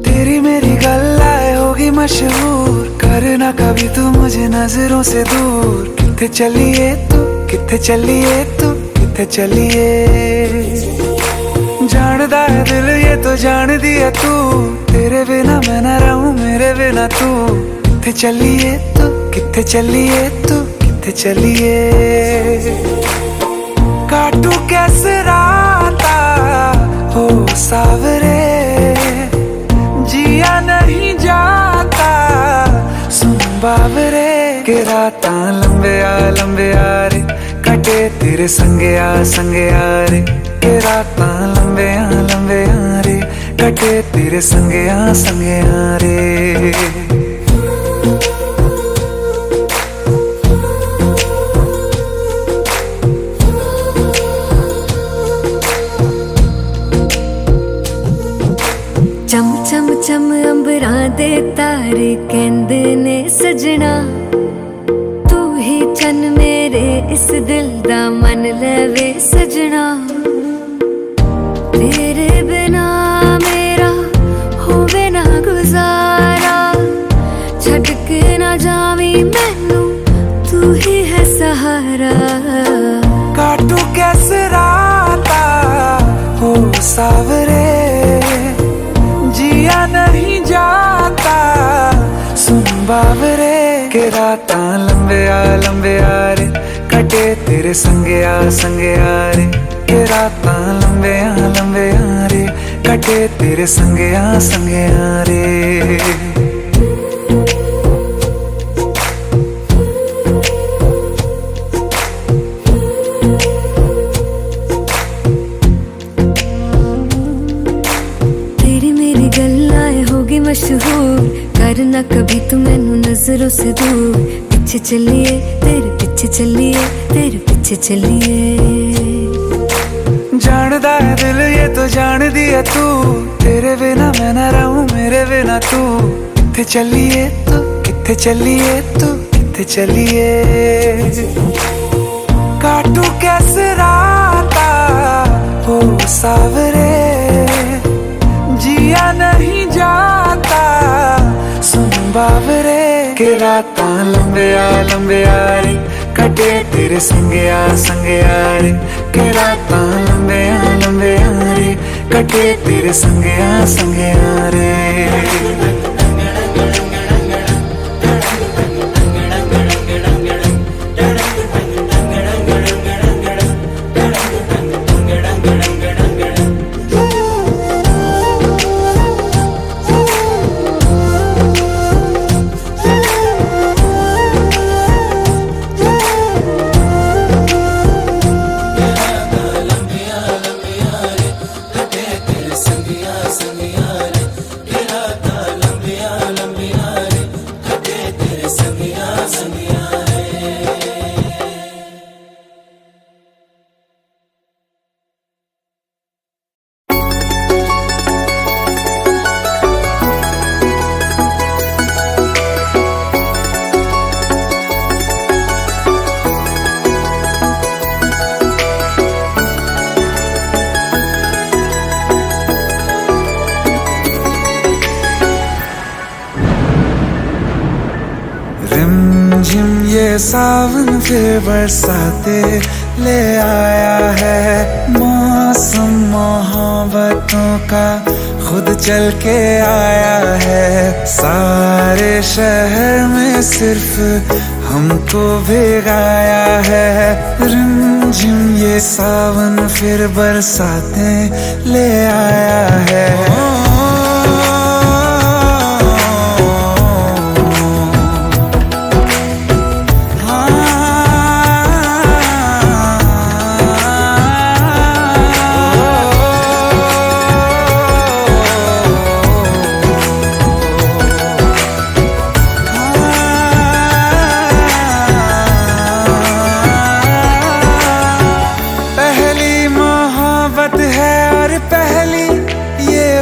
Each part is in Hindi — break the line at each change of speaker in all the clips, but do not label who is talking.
तेरी मेरी गल्लाए होगी मशहूर, करना कभी तू मुझे नजरों से दूर। किथे चलिए तू, किथे चलिए तू, किथे चलिए। जानदा है दिल ये तो जान दिया तू, तेरे बिना मैं ना रहूं मेरे बिना तू। किथे चलिए तू, किथे चलिए तू, किथे चलिए। काटू कैसे राता हो सावरे, जिया नहीं जाता सुन बावरे। के राता लंबे आ रे, कटे तेरे संगे आ रे। के राता लंबे आ रे, कटे तेरे संगे आ रे।
चम चम चम अंबरां दे तारे कहंदे ने सजना, तू ही चन मेरे इस दिल दा मन लवे सजना। तेरे बिना मेरा होवे ना गुजारा, छड़ के ना जावी मैनू तू ही है सहारा।
काटू कैसे राता हो सावरे, जिया नहीं जाता सुन बावरे। के राता लंबे आ रे, कटे तेरे संगे आ रे। के राता लंबे आ रे, कटे तेरे संगे आ रे।
मशहूर करना कभी तू मैनू नजरों से दूर। पीछे चलिए तेरे पीछे चलिए, तेरे पीछे चलिए।
जानदा है दिल ये तो जान दिया तू, तेरे बिना मैं ना रहूं मेरे बिना तू। किथे चलिए तू, किथे चलिए तू, किथे चलिए। काटू कैसे राता हो सावरे, जिया नहीं जाता सुन बावरे। के राता लंबे आ रे, कटे तेरे संगे आ रे। के राता लंबे आ रे, कटे तेरे संगे आ रे। रिमझिम ये सावन फिर बरसाते ले आया है। मौसम मोहब्बतों का खुद चल के आया है। सारे शहर में सिर्फ हमको भिगाया है। रिमझिम ये सावन फिर बरसाते ले आया है।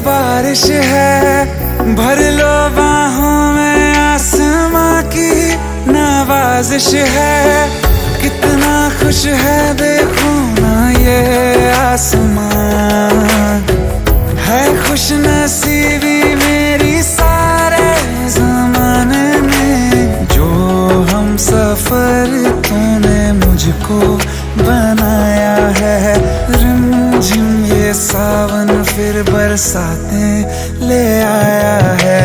बारिश है भर लो बाहों में, आसमां की नवाजिश है। कितना खुश है देखो ना ये आसमान, है खुश नसीबी मेरी सारे जमाने में। जो हम सफर तूने मुझको बनाया है, रिमझिम ये सावन फिर बरसातें ले आया है।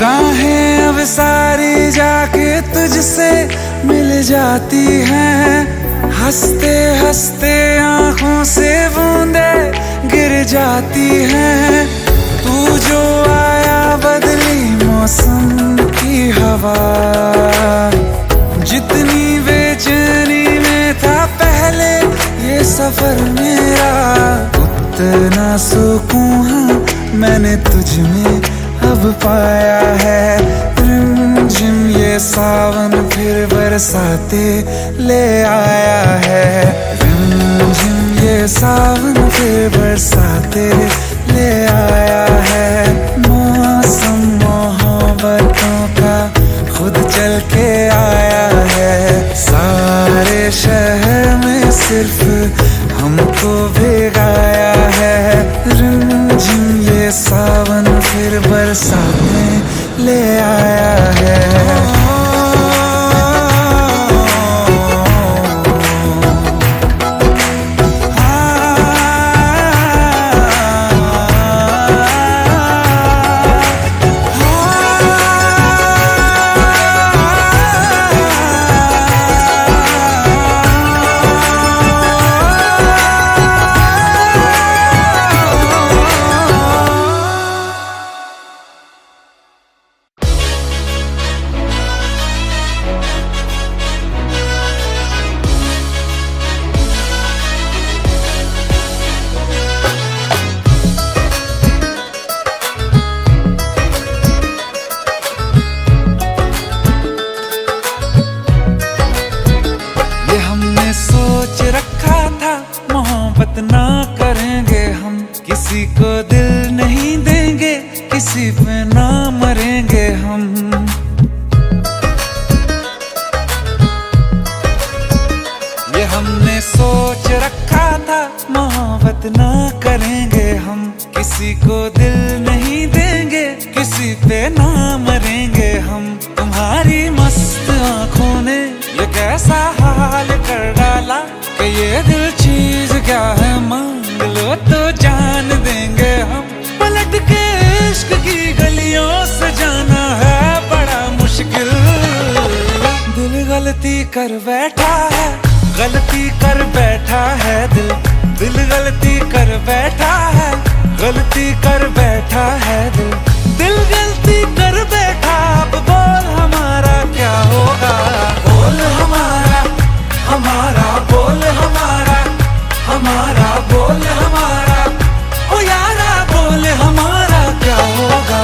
राहें अब सारी जाके तुझसे मिल जाती हैं, हंसते हंसते आंखों से बूंदे गिर जाती हैं। तू जो आया बदली मौसम की हवा, जितनी बेचैनी में था पहले ये सफर मेरा, उतना सुकून हाँ मैंने तुझ में अब पाया है। रिमझिम ये सावन फिर बरसाते ले आया है, रिमझिम ये सावन फिर बरसाते ले आया है। मौसम मोहब्बतों का खुद चल के आया है, सारे शहर में सिर्फ हमको भिगाया है। रिमझिम ये सावन फिर बरसातें ले आया है। सोच रखा था मोहब्बत ना करेंगे हम, किसी को दिल नहीं देंगे, किसी पे ना मरेंगे हम। ये हमने सोच रखा था मोहब्बत ना करेंगे हम, किसी को दिल नहीं देंगे, किसी पे ना मरेंगे हम। तुम्हारी मस्त आंखों ने ये कैसा हाल कर डाला कि ये दिल चीज क्या है मांग लो तो जान देंगे हम। पलट के इश्क की गलियों से जाना है बड़ा मुश्किल, दिल गलती कर बैठा है, गलती कर बैठा है दिल, दिल गलती कर बैठा है, गलती कर बैठा है दिल, दिल गलती कर बैठा। अब बोल हमारा क्या होगा, बोल हमारा, हमारा बोल हमारा, हमारा बोल हमारा, ओ यारा बोल हमारा क्या होगा।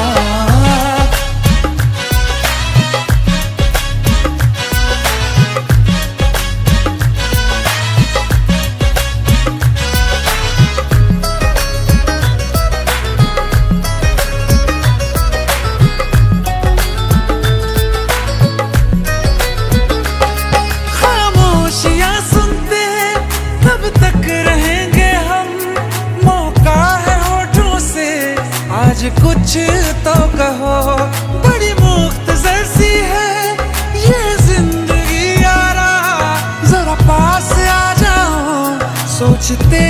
कुछ तो कहो, बड़ी मुख्तसर सी है ये जिंदगी यारा, जरा पास आ जाओ सोचते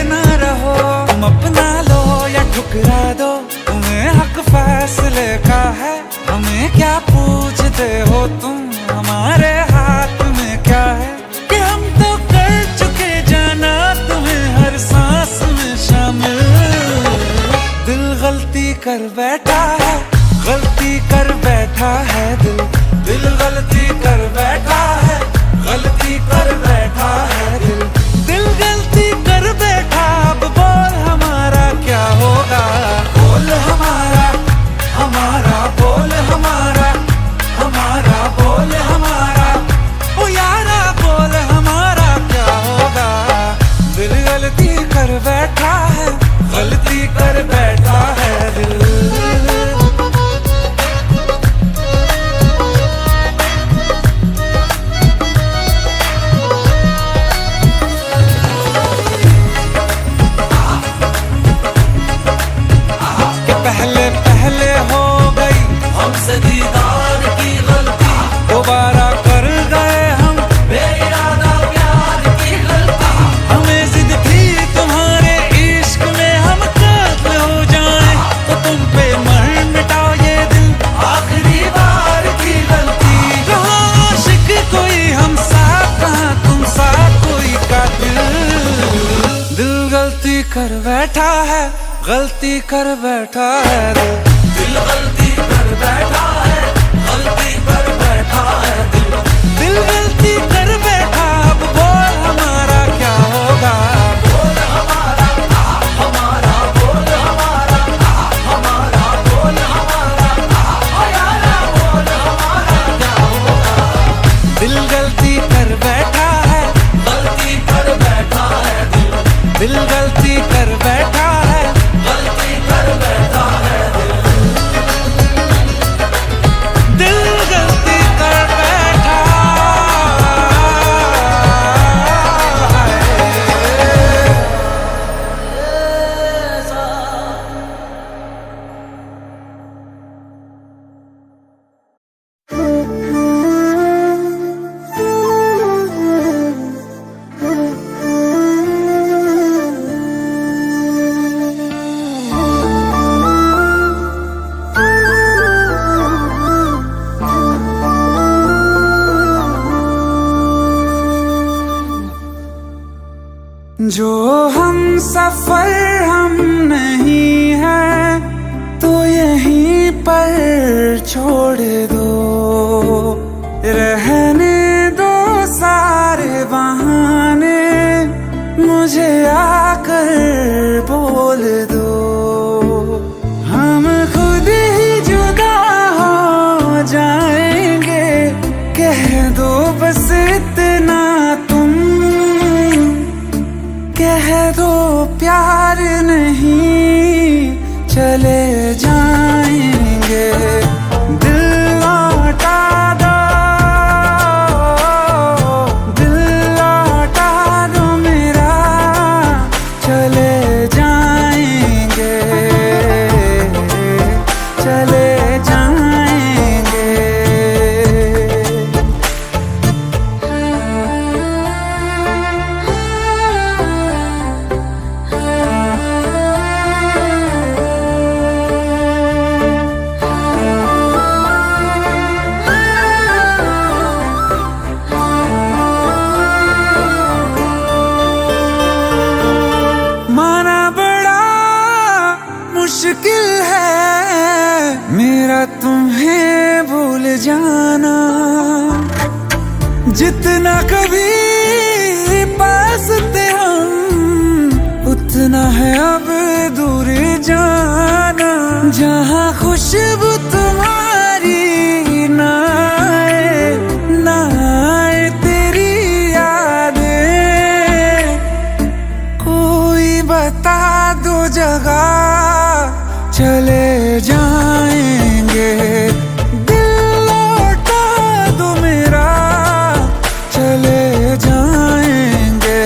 ना रहो। तुम अपना लो या ठुकरा दो, तुम्हें हक फैसले का है, हमें क्या पूछते हो तुम, हमारे हाथ में क्या है कि हम तो कर चुके जाना तुम्हें हर सांस में शामिल। दिल गलती कर बैठा है, गलती कर बैठा है दिल, दिल गलती कर बैठा है, गलती कर बैठा है दिल, दिल गलती कर बैठा। अब बोल हमारा गलती कर बैठा है, गलती कर बैठा है दिल। दिल गलती कर बैठा है, गलती कर बैठा है दिल। दिल गलती कर बैठा, अब बोल हमारा क्या होगा। बोल हमारा हमारा, बोल हमारा हमारा, बोल हमारा यारा, बोल हमारा क्या होगा। दिल गलती कर बैठा है, गलती कर बैठा है दिल। दिल गलती कर बैठा है, गलती कर बैठा है दिल। दिल गलती कर बैठा जो हम सफर हम नहीं हैं, तो यहीं पर छोड़ दो। रहने दो सारे बहाने, मुझे आकर बोल दो। हम खुद ही जुदा हो जाएंगे, कह दो बस इतना तुम। कह दो प्यार नहीं, चले जाएंगे। दिल लौटा दो, दिल लौटा दो मेरा, चले जाएंगे, चले जाएंगे। माना बड़ा मुश्किल है मेरा तुम्हें भूल जाना। जितना कभी पास थे हम, उतना है अब दूर जाना। जहाँ खुशबू तुम्हारी ना आए, ना आए तेरी यादें, कोई बता दो जगह, चले जाएंगे। दिल लौटा दो मेरा, चले जाएंगे,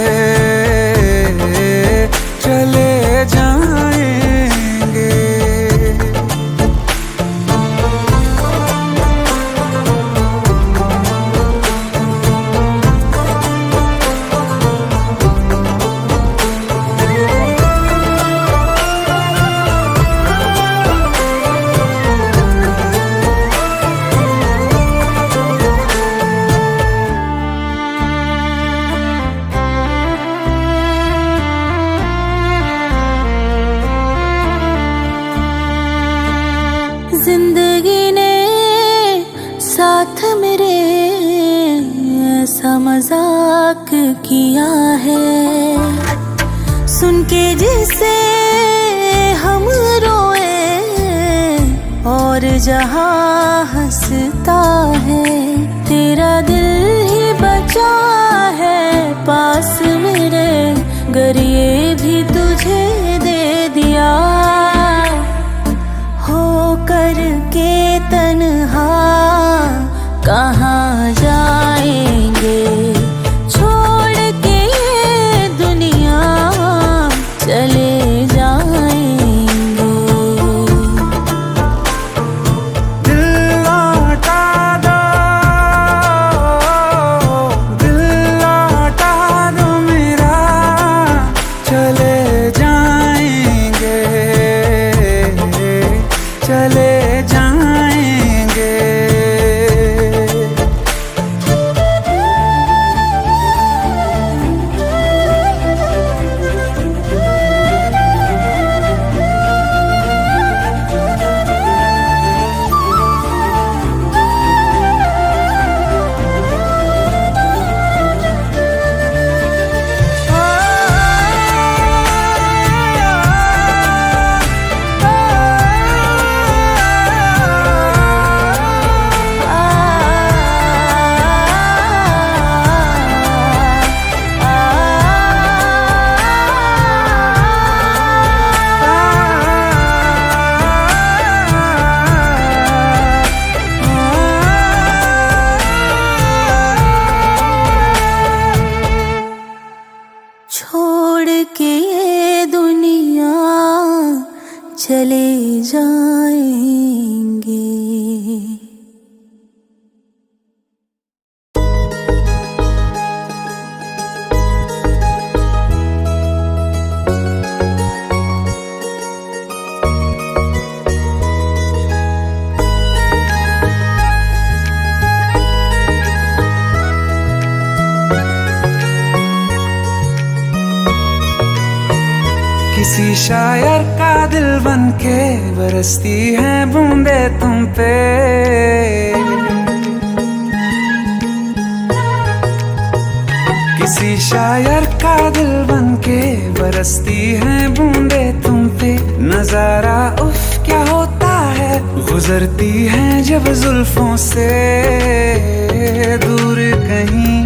चले जाएंगे।
जिंदगी ने साथ मेरे ऐसा मजाक किया है, सुन के जिसे हम रोए और जहाँ हंसता है। तेरा दिल ही बचा है पास मेरे, गर ये भी तुझे दे दिया। हो करके तन्हा कहाँ जाएंगे, छोड़ के ये दुनिया चले जाएंगे।
दिल लौटा दो, दिल लौटा दो मेरा, चले
चले जाएंगे।
किसी शायर का दिल बन के बरसती है बूंदे तुम पे, किसी शायर का दिल बन के बरसती है बूंदे तुम पे। नजारा उफ क्या होता है, गुजरती है जब जुल्फों से दूर कहीं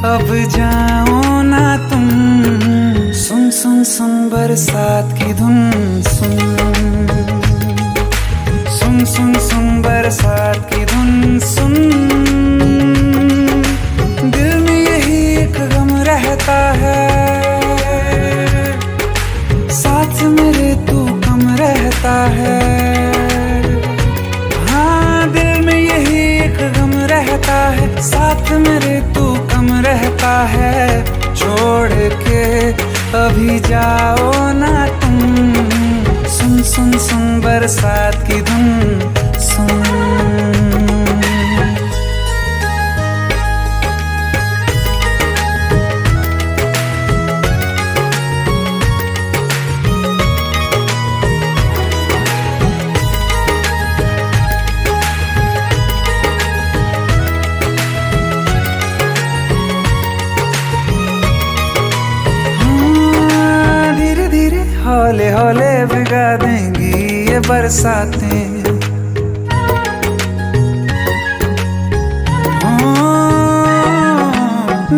अब जाओ ना तुम। सुन सुन सुन बरसात की धुन, सुन सुन सुन सुन बरसात की धुन सुन। दिल में यही एक गम रहता है, साथ मेरे तू कम रहता है। हाँ दिल में यही एक गम रहता है, साथ मेरे तू कम रहता है। छोड़ के अभी जाओ ना तुम, सुन सुन सुन बरसात की धुन सुन। हौले हौले भिगा देंगी ये बरसातें,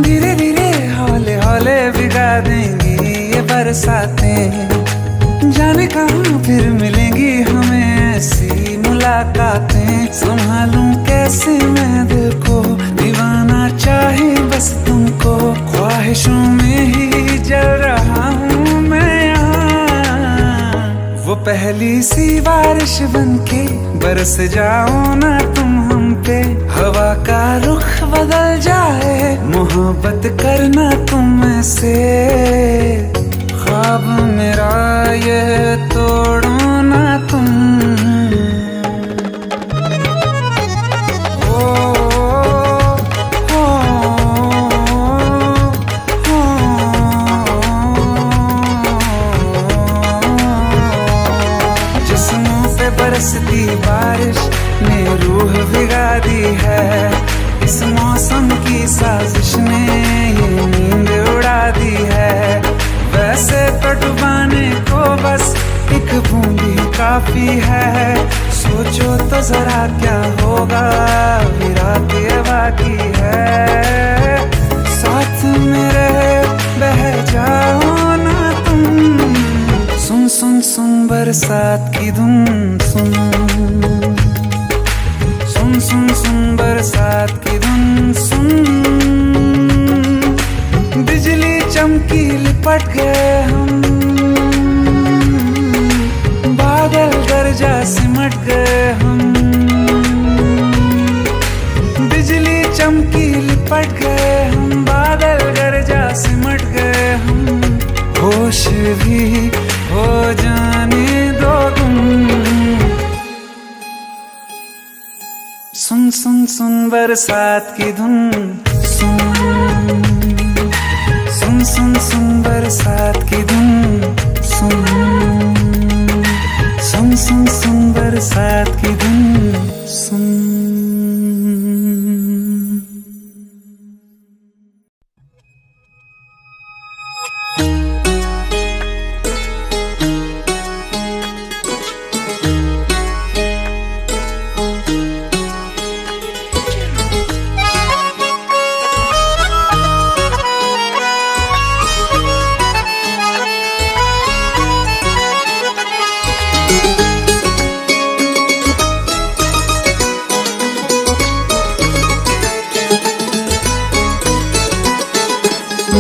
धीरे धीरे हौले हौले भिगा देंगी ये बरसातें। जाने कहाँ फिर मिलेंगी हमें ऐसी मुलाकातें। संभालूं कैसे मैं दिल को, दीवाना चाहे बस तुमको। ख्वाहिशों में ही जल रहा हूँ मैं यहाँ, वो पहली सी बारिश बनके बरस जाओ ना तुम हम पे। हवा का रुख बदल जाए, मोहब्बत करना तुम ऐसे। ख्वाब मेरा ये तोड़ो ना तुम। बरसती बारिश ने रूह भिगा दी है, इस मौसम की साजिश ने ये नींद उड़ा दी है। वैसे तो डुबाने को बस एक बूंदी काफी है। सोचो तो जरा क्या होगा, अभी रात ये बाकी है। साथ मेरे बह जाओ ना तुम, सुन सुन सुन बरसात की धुन सुन। सुन सुन सुन बरसात की धुन सुन। बिजली चमकी लिपट गए हम, बादल गरजा सिमट गए हम। बिजली चमकी लिपट गए हम, बादल गरजा सिमट गए हम। होश भी हो जाने दो तुम, सुन सुन सुन बरसात की धुन सुन। सुन सुन सुन बरसात की धुन सुन। सुन सुन सुन बरसात की धुन सुन।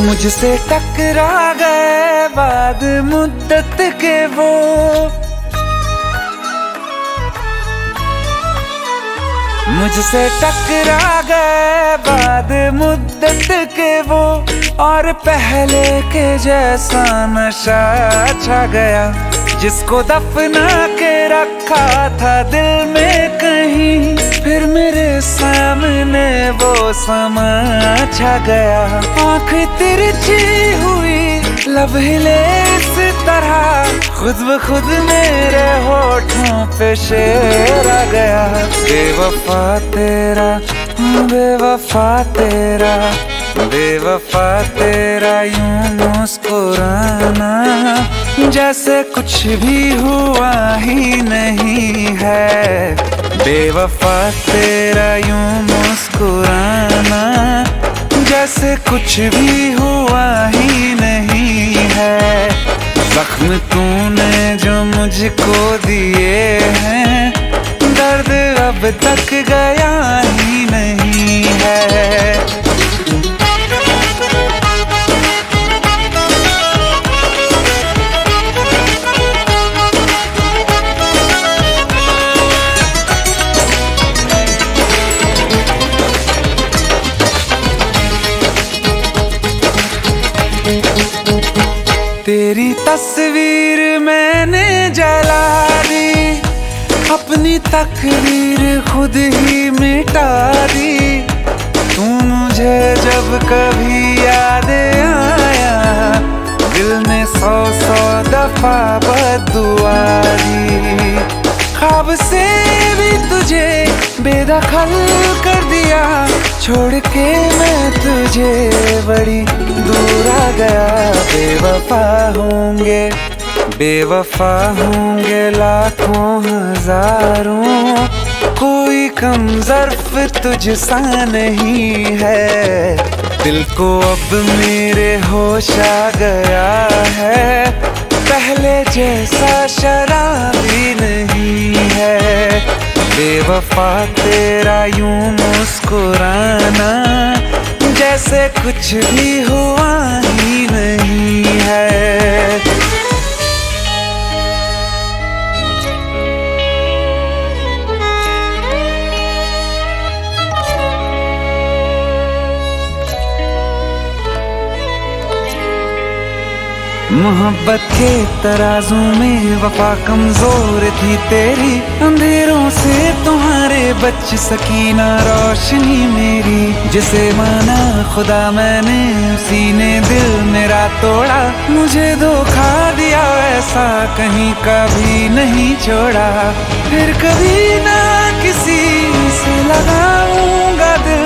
मुझसे टकरा गए बाद मुद्दत के वो, मुझसे टकरा गए बाद मुद्दत के वो, और पहले के जैसा नशा छा गया। जिसको दफना के रखा था दिल में कहीं, फिर मेरे सामने वो समा छा गया। आँख तिरछी हुई, लब हिले इस तरह, खुद ब खुद मेरे होठों पे शेर आ गया। बेवफा तेरा, बेवफा तेरा, बेवफा तेरा यूं मुस्कुराना, जैसे कुछ भी हुआ ही नहीं है। बेवफा तेरा यूं मुस्कुराना, जैसे कुछ भी हुआ ही नहीं है। जख्म तूने जो मुझको दिए हैं, दर्द अब तक गया ही नहीं है। तेरी तस्वीर मैंने जला दी, अपनी तकदीर खुद ही मिटा दी। तू मुझे जब कभी याद आया, दिल ने 100 दफा बद्दुआ दी। ख्वाब से भी तुझे बेदखल कर दिया, छोड़ के मैं तुझे बड़ी दूर आ गया। बेवफा होंगे, बेवफा होंगे लाखों हजारों, कोई कम ज़र्फ तुझसा नहीं है। दिल को अब मेरे होश आ गया है, पहले जैसा शराबी नहीं है। बेवफा तेरा यूं मुस्कुराना, जैसे कुछ भी हुआ ही नहीं है। मोहब्बत के तराजू में वफा कमजोर थी तेरी, अंधेरों से तुम्हारे बच सकी ना रोशनी मेरी। जिसे माना खुदा मैंने, उसी ने दिल मेरा तोड़ा। मुझे धोखा दिया ऐसा कहीं कभी नहीं छोड़ा, फिर कभी ना किसी से लगाऊंगा दिल।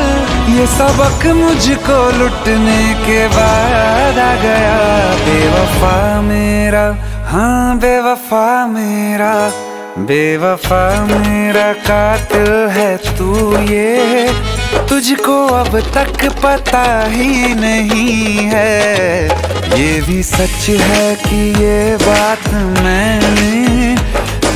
ये सबक मुझको लुटने के बाद आ गया। बेवफा मेरा, हाँ बेवफा मेरा, बेवफा मेरा कातिल है तू, ये तुझको अब तक पता ही नहीं है। ये भी सच है कि ये बात मैंने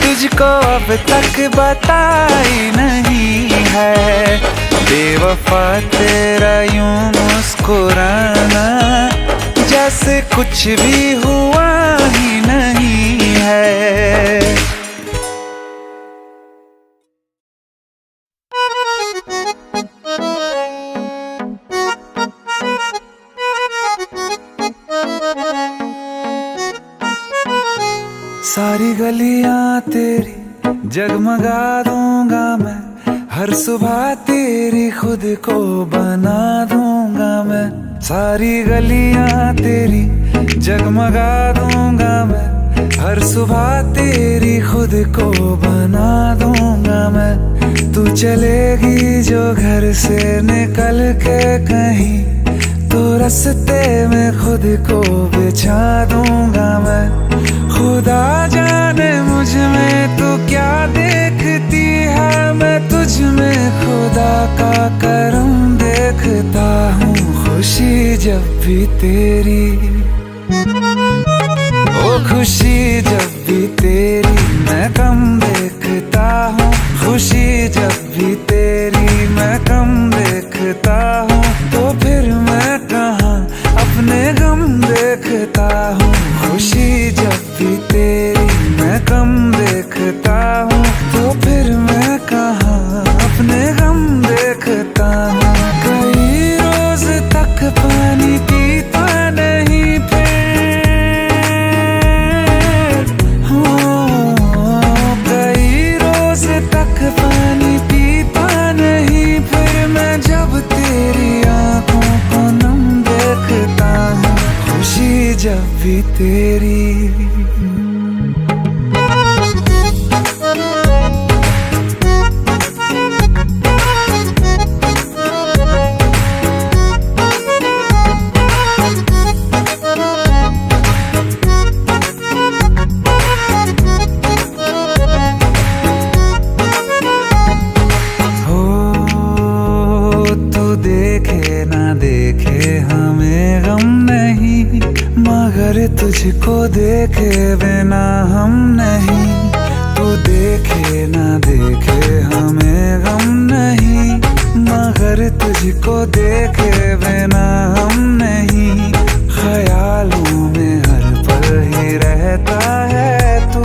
तुझको अब तक बताई नहीं है। बेवफा तेरा यूं मुस्कुराना, जैसे कुछ भी हुआ ही नहीं है। सारी गलियां तेरी जगमगा दूंगा मैं, हर सुबह तेरी खुद को बना दूंगा मैं। सारी गलियां तेरी जगमगा दूंगा मैं, हर सुबह तेरी खुद को बना दूंगा मैं। तू चलेगी जो घर से निकल के कहीं, तो रास्ते में खुद को बिछा दूंगा मैं। खुदा जाने मुझ में तू क्या देखती है, मैं तुझ में खुदा का करम देखता हूँ। खुशी जब भी तेरी, ओ खुशी जब भी तेरी मैं कम देखता हूँ। खुशी जब भी तेरी मैं कम देखता हूँ, तो फिर मैं कहाँ अपने गम देखता हूँ। खुशी जब भी तेरी मैं कम देखता हूँ, तो फिर मैं कहाँ अपने गम तेरी। मगर तुझको देखे बिना हम नहीं, तू देखे ना देखे हमें गम नहीं। मगर तुझको देखे बिना हम नहीं, ख्यालों में हर पल ही रहता है तू।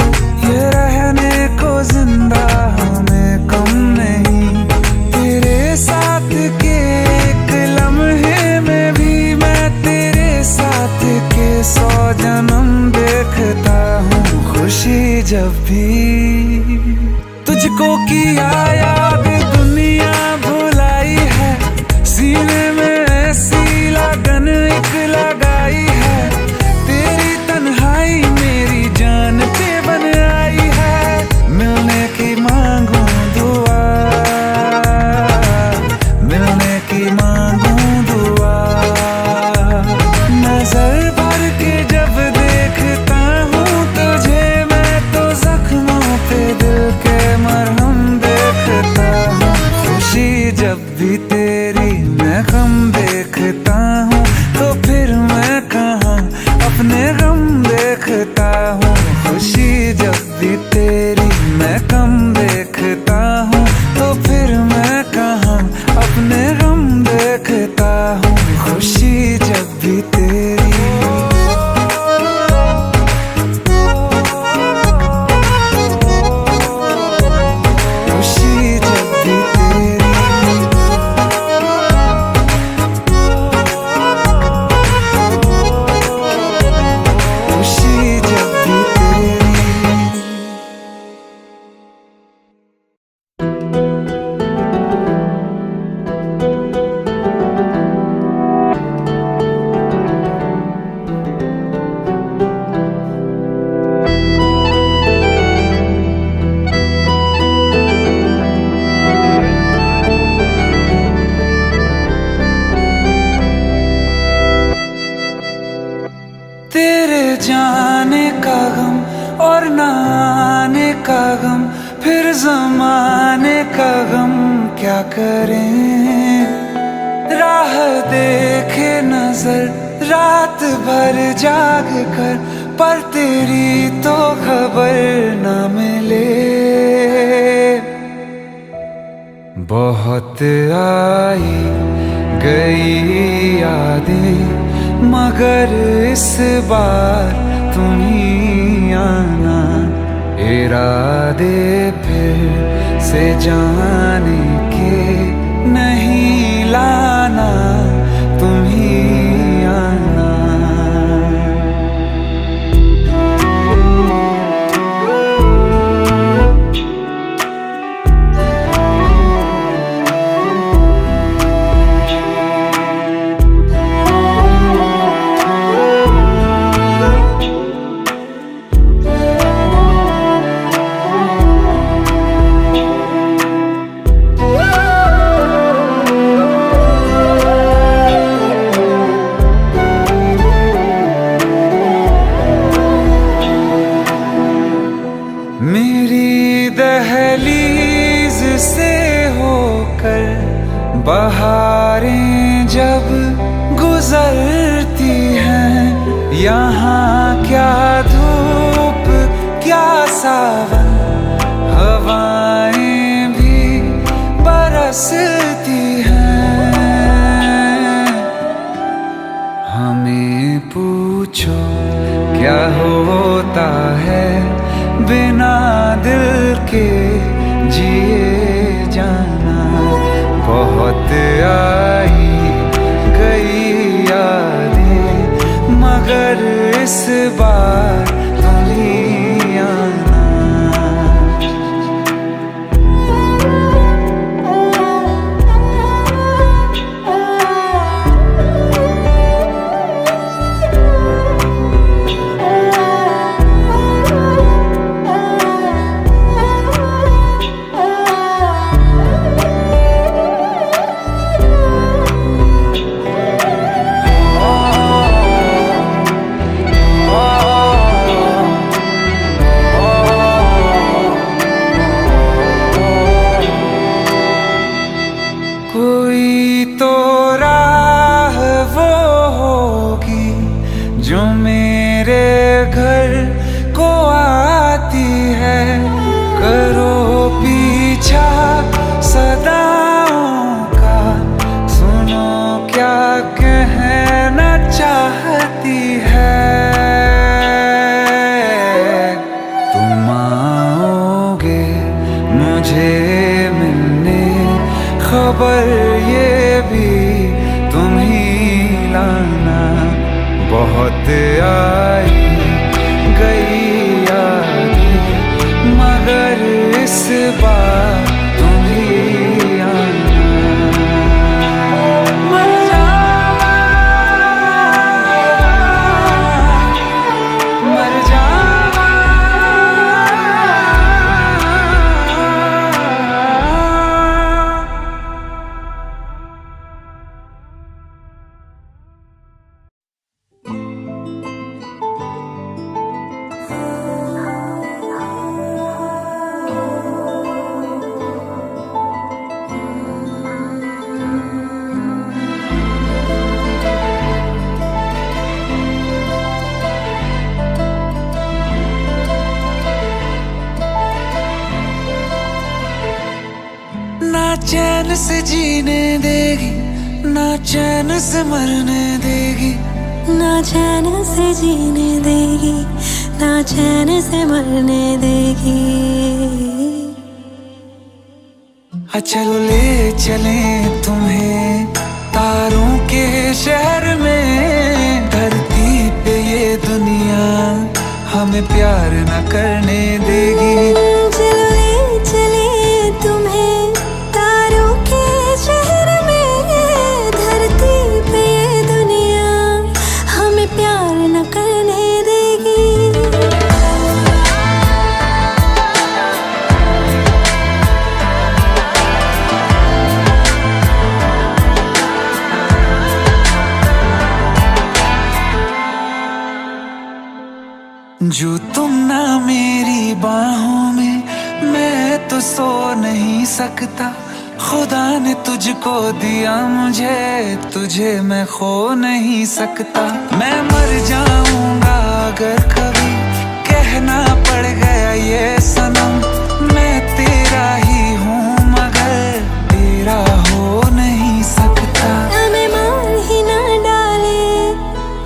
ये रहने को जिंदा हमें कम नहीं, तेरे साथ के एक लम्हे में भी मैं तेरे साथ के 100 जन्म देखता हूँ। खुशी जब भी तुझको किया याद दुनिया भुलाई है, सीने में ऐसी लगन एक लगाई है। तेरी तन्हाई मेरी जान पे बन आई है, मिलने की मांगू दुआ, मिलने की मांगू दुआ। नजर भर के जब देखता हूँ तुझे मैं तो जख्मों पे दिल के मरहम देखता हूँ। खुशी जब भी तेरी मैं गम देखता हूँ, तो फिर मैं कहाँ अपने गम देखता हूँ। खुशी जब भी तेरी मैं गम देखता हूँ, तो फिर मैं कहाँ अपने गम देखता हूँ। खुशी जब भी तेरी। तेरे जाने का गम और न आने का गम, फिर जमाने का गम क्या करें। राह देखे नजर रात भर जाग कर, पर तेरी तो खबर न मिले। बहुत आई गई यादें, मगर इस बार तुम ही आना। इरादे फिर से जाने के नहीं लाना, तुम ही आना। मेरी दहलीज से होकर बहारें जब गुजरती हैं, यहाँ क्या धूप क्या सावन, हवाएं भी बरसती हैं। हमें पूछो क्या होता है बिना दिल के जिए जाना। बहुत आई गई यादें, मगर इस बार तुम ही आना। बार तुम ही आना। मर जावा, मर जावा। ना चैन से जीने देगी, ना चैन से मरने देगी,
ना चैन से जीने देगी, ना चैन से मरने देगी।
चलो ले चले तुम्हें तारों के शहर में। धरती पे ये दुनिया हमें प्यार न करने देगी।
चलो ले चले तुम्हें तारों के शहर में। धरती पे ये दुनिया हमें प्यार न करने देगी।
जो तुम ना मेरी बाहों में, मैं तो सो नहीं सकता। खुदा ने तुझको दिया मुझे, तुझे मैं खो नहीं सकता। मैं मर जाऊंगा अगर कभी कहना पड़ गया ये सनम। मैं तेरा ही हूँ मगर तेरा हो नहीं सकता।
हमें मार ही ना डाले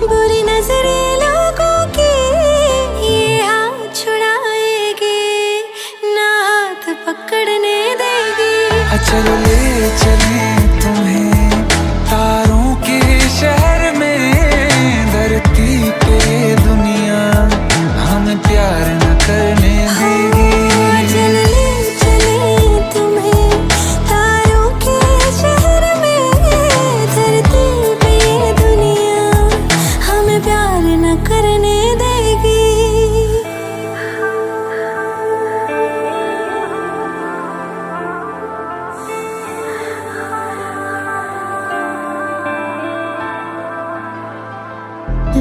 बुरी नजरे लोगों की, ये हाथ छुड़ाएगी ना हाथ पकड़ने देगी।
चलो ले चले तुम्हें तारों के शहर में। धरती पे दुनिया हमें प्यार न करने देगी।
चलो ले चले तुम्हें तारों के शहर में। धरती पे ये दुनिया हमें प्यार न करने देगी।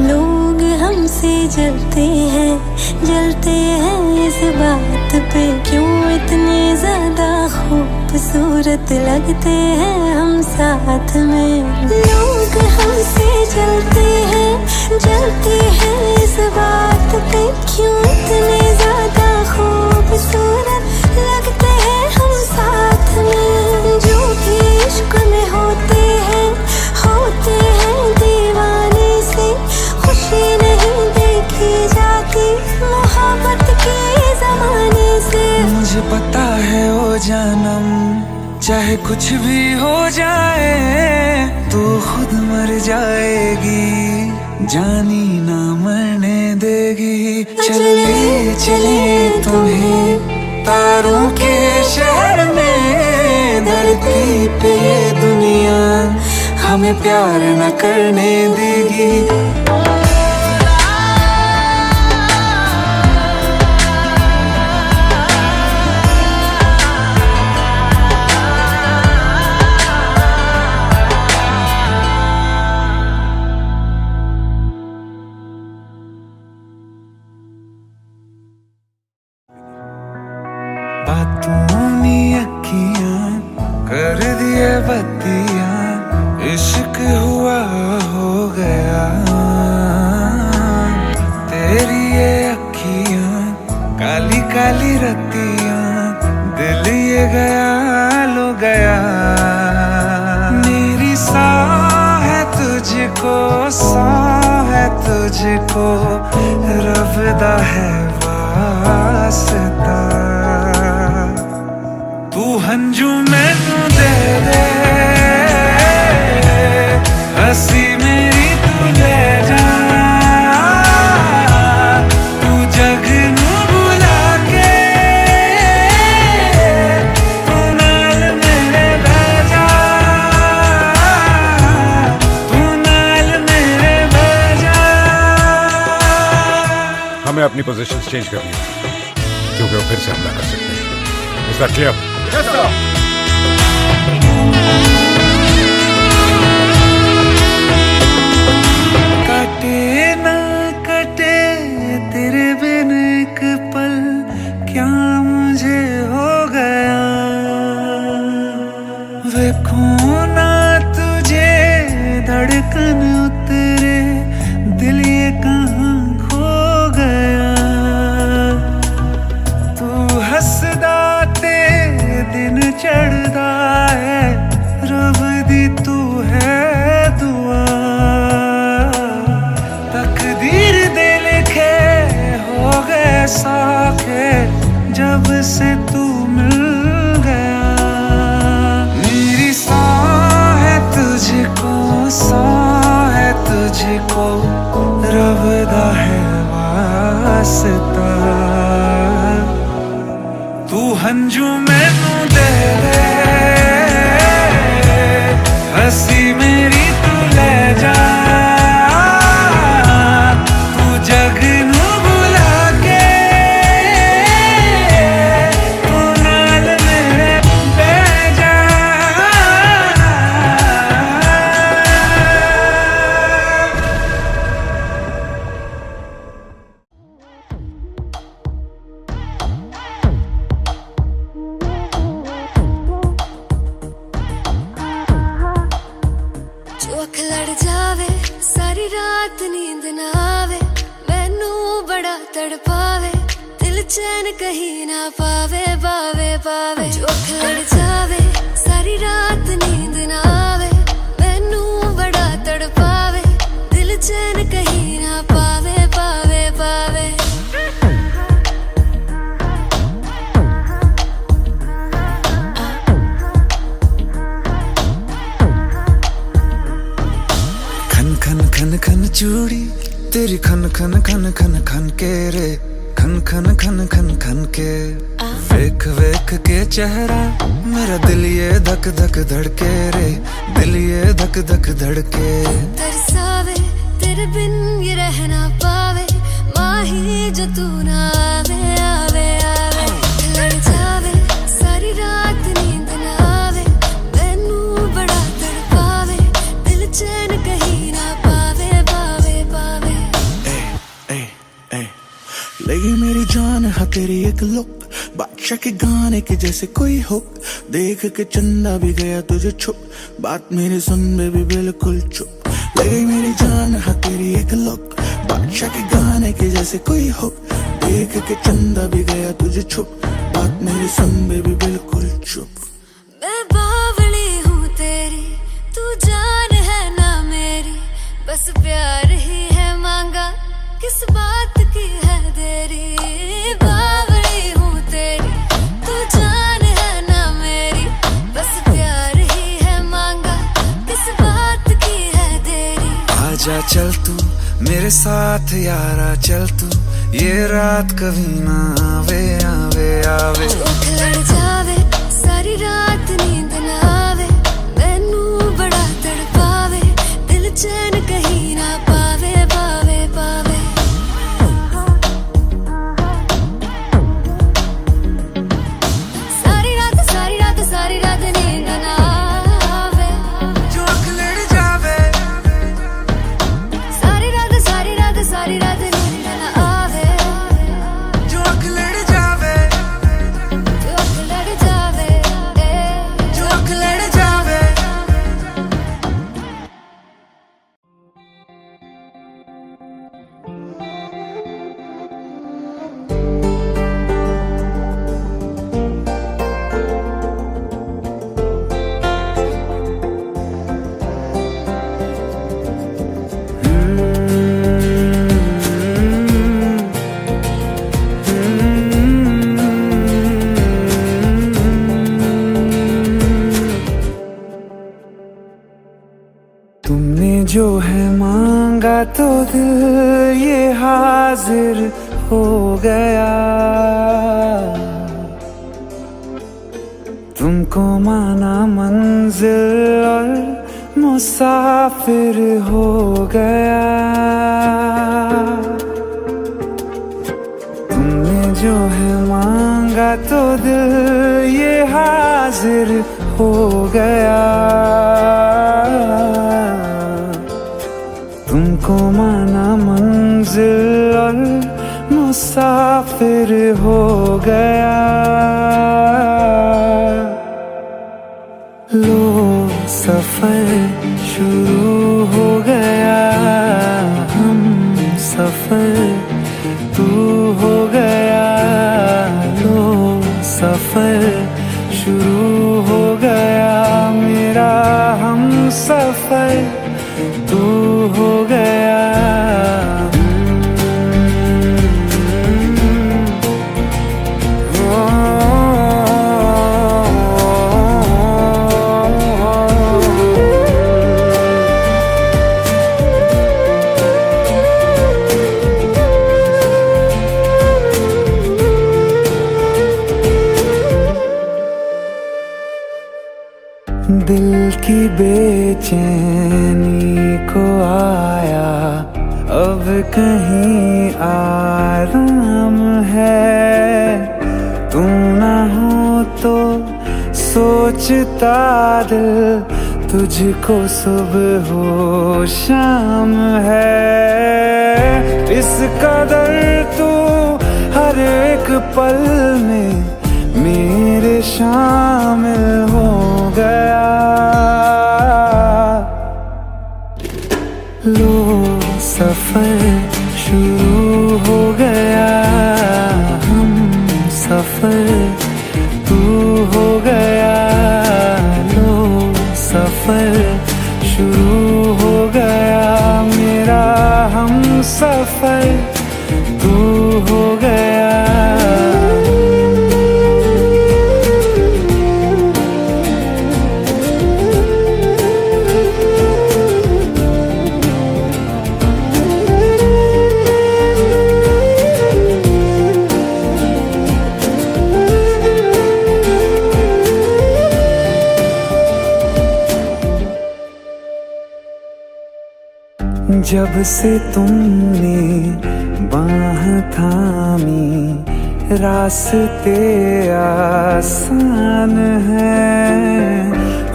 लोग हमसे जलते हैं इस बात पे। क्यों इतने ज्यादा खूबसूरत लगते हैं हम साथ में। लोग हमसे जलते हैं इस बात पे। क्यों इतने ज्यादा खूबसूरत लगते हैं हम साथ में। जो भी इश्क में होते हैं दीवाने से। खुशी नहीं देखी जाती मोहब्बत के जमाने से।
मुझे पता है ओ जानम, चाहे कुछ भी हो जाए तू खुद मर जाएगी, जानी ना मरने देगी। चले चले तुम्हें तारों के शहर में। धरती पे ये दुनिया हमें प्यार न करने देगी। बातों में अखियां कर दिए बत्तियां, इश्क हुआ हो गया। तेरी ये अखियां काली काली रत्तियां, दिल ये गया लो गया। मेरी सा है तुझको, सा है तुझको, रब्दा है वास्ता। तू हंजू मैनू दे दे, हंसी मेरी तू ले जा। तू जग नू बुला के
अपनी पोजीशन चेंज करनी है, क्योंकि वो फिर से हमला कर सकते हैं। Is that clear?
Yes sir.
कटे ना कटे तेरे बिन एक पल, क्या मुझे हो गया। देखो ना तुझे धड़कन उतरे, दिल ये कहाँ खो गया। तू हंसदा ते दिन चढ़दा है, रब दी तू है दुआ। तकदीर दे लिखे हो गए साखे, जब से तू मिल गया। मेरी सांह है तुझको, सांह है तुझको, रब दा है वास्ता। तू हंजू मैनू दे दे, हंसी मेरी तू ले जा। तू जग नू बुला के, तू नाल मेरे बह जा।
जो अख लड़ जावे, सारी रात नींद ना आवे, मैनू बड़ा तड़पावे, दिल चैन कहीं ना पावे, पावे पावे। जो अख लड़ जावे, सारी रात नींद ना आवे, मैनू बड़ा तड़पावे, दिल चैन कहीं ना पावे, पावे पावे।
खन खन खन खन चूड़ी तेरी, खन खन खन खन खन के रे, खन खन खन खन खन के। वेख वेख के चेहरा मेरा, दिल ये धक धक धड़के रे, दिल ये धक धक धड़के।
तरसावे तेरे बिन ये रह ना पावे, माही जो तू ना आवे, आवे आवे। लड़ जावे, सारी रात नींद ना आवे, मैनू बड़ा तड़पावे, दिल चैन कहीं ना पावे, पावे पावे।
लगी मेरी जान है तेरी एक लुक, बादशाह के गाने के जैसे कोई हुक। देख के चंदा भी गया तुझे छुप, बात मेरी सुन बेबी बिल्कुल चुप। लगी मेरी जान है तेरी एक लुक, बादशाह के गाने के जैसे कोई हुक। देख के चंदा भी गया तुझे छुप, बात मेरी सुन बेबी बिल्कुल चुप।
मैं बावली हूँ तेरी, तू जान है ना मेरी, बस प्यार ही है मांगा, किस बात की है देरी। बावली हूँ तेरी, तू जान है ना मेरी, बस प्यार ही है मांगा, किस बात की है देरी।
आजा चल तू मेरे साथ यारा, चल तू ये रात कभी ना आवे, आवे आवे।
उठ लड़ जावे, सारी रात नींद ना आवे, मैनू बड़ा तड़पावे, दिल चैन कहीं ना पावे, पावे पावे। सारी रात सारी रात सारी रात नींद ना आवे,
जो अख लड़ जावे,
सारी रात सारी रात सारी रात नींद ना आवे,
जो अख लड़ जावे,
जो अख लड़ जावे,
जो अख लड़ जावे। तुमने जो है मांगा तो दिल ये हाजिर हो गया। तुमको माना मंजिल और मुसाफिर हो गया। जो है मांगा तो दिल ये हाजिर हो गया। तुमको माना मंजिल और मुसाफिर हो गया। लो सफर शुरू हो गया, हम सफर तू हो गया। लो सफर शुरू हो गया, मेरा हम सफर तू हो गया। दिल की बेचैनी को आया अब कहीं आराम है। तू ना हो तो सोचता दिल तुझको सुबह हो शाम है। इस कदर तू हर एक पल में मेरे शामिल हो गया। लो सफर शुरू हो गया, हम सफर तू हो गया। लो सफर शुरू हो गया, मेरा हम सफर तू हो गया। जब से तुमने बाह थामी रास्ते आसान है।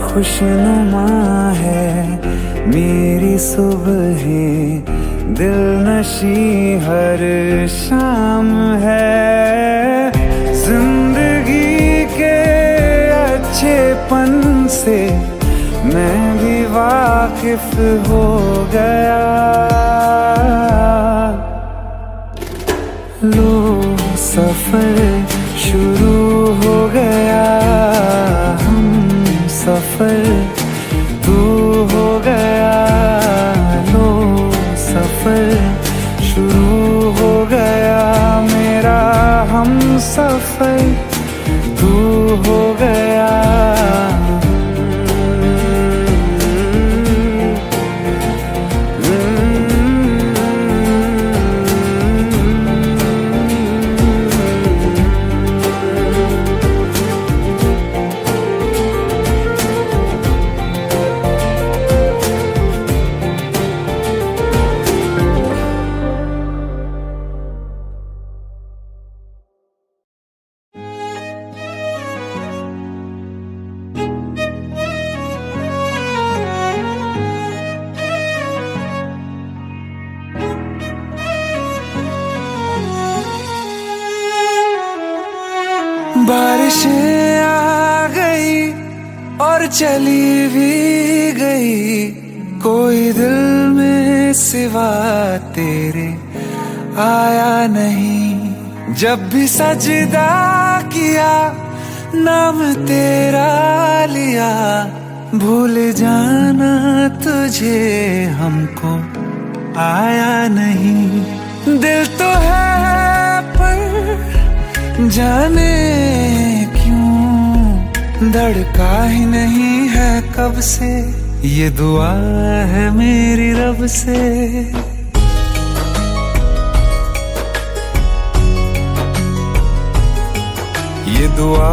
खुशनुमा है मेरी सुबहें, दिल नशी हर शाम है। जिंदगी के अच्छेपन से मैं भी वाकिफ हो गया। लो सफर शुरू हो गया, हम सफर तू हो गया। लो सफर शुरू हो गया, मेरा हम सफर तू हो गया। बारिशें आ गई और चली भी गई, कोई दिल में सिवा तेरे आया नहीं। जब भी सजदा किया नाम तेरा लिया, भूल जाना तुझे हमको आया नहीं। दिल तो है पर जाने क्यों धड़का ही नहीं है कब से। ये दुआ है मेरी रब से। ये दुआ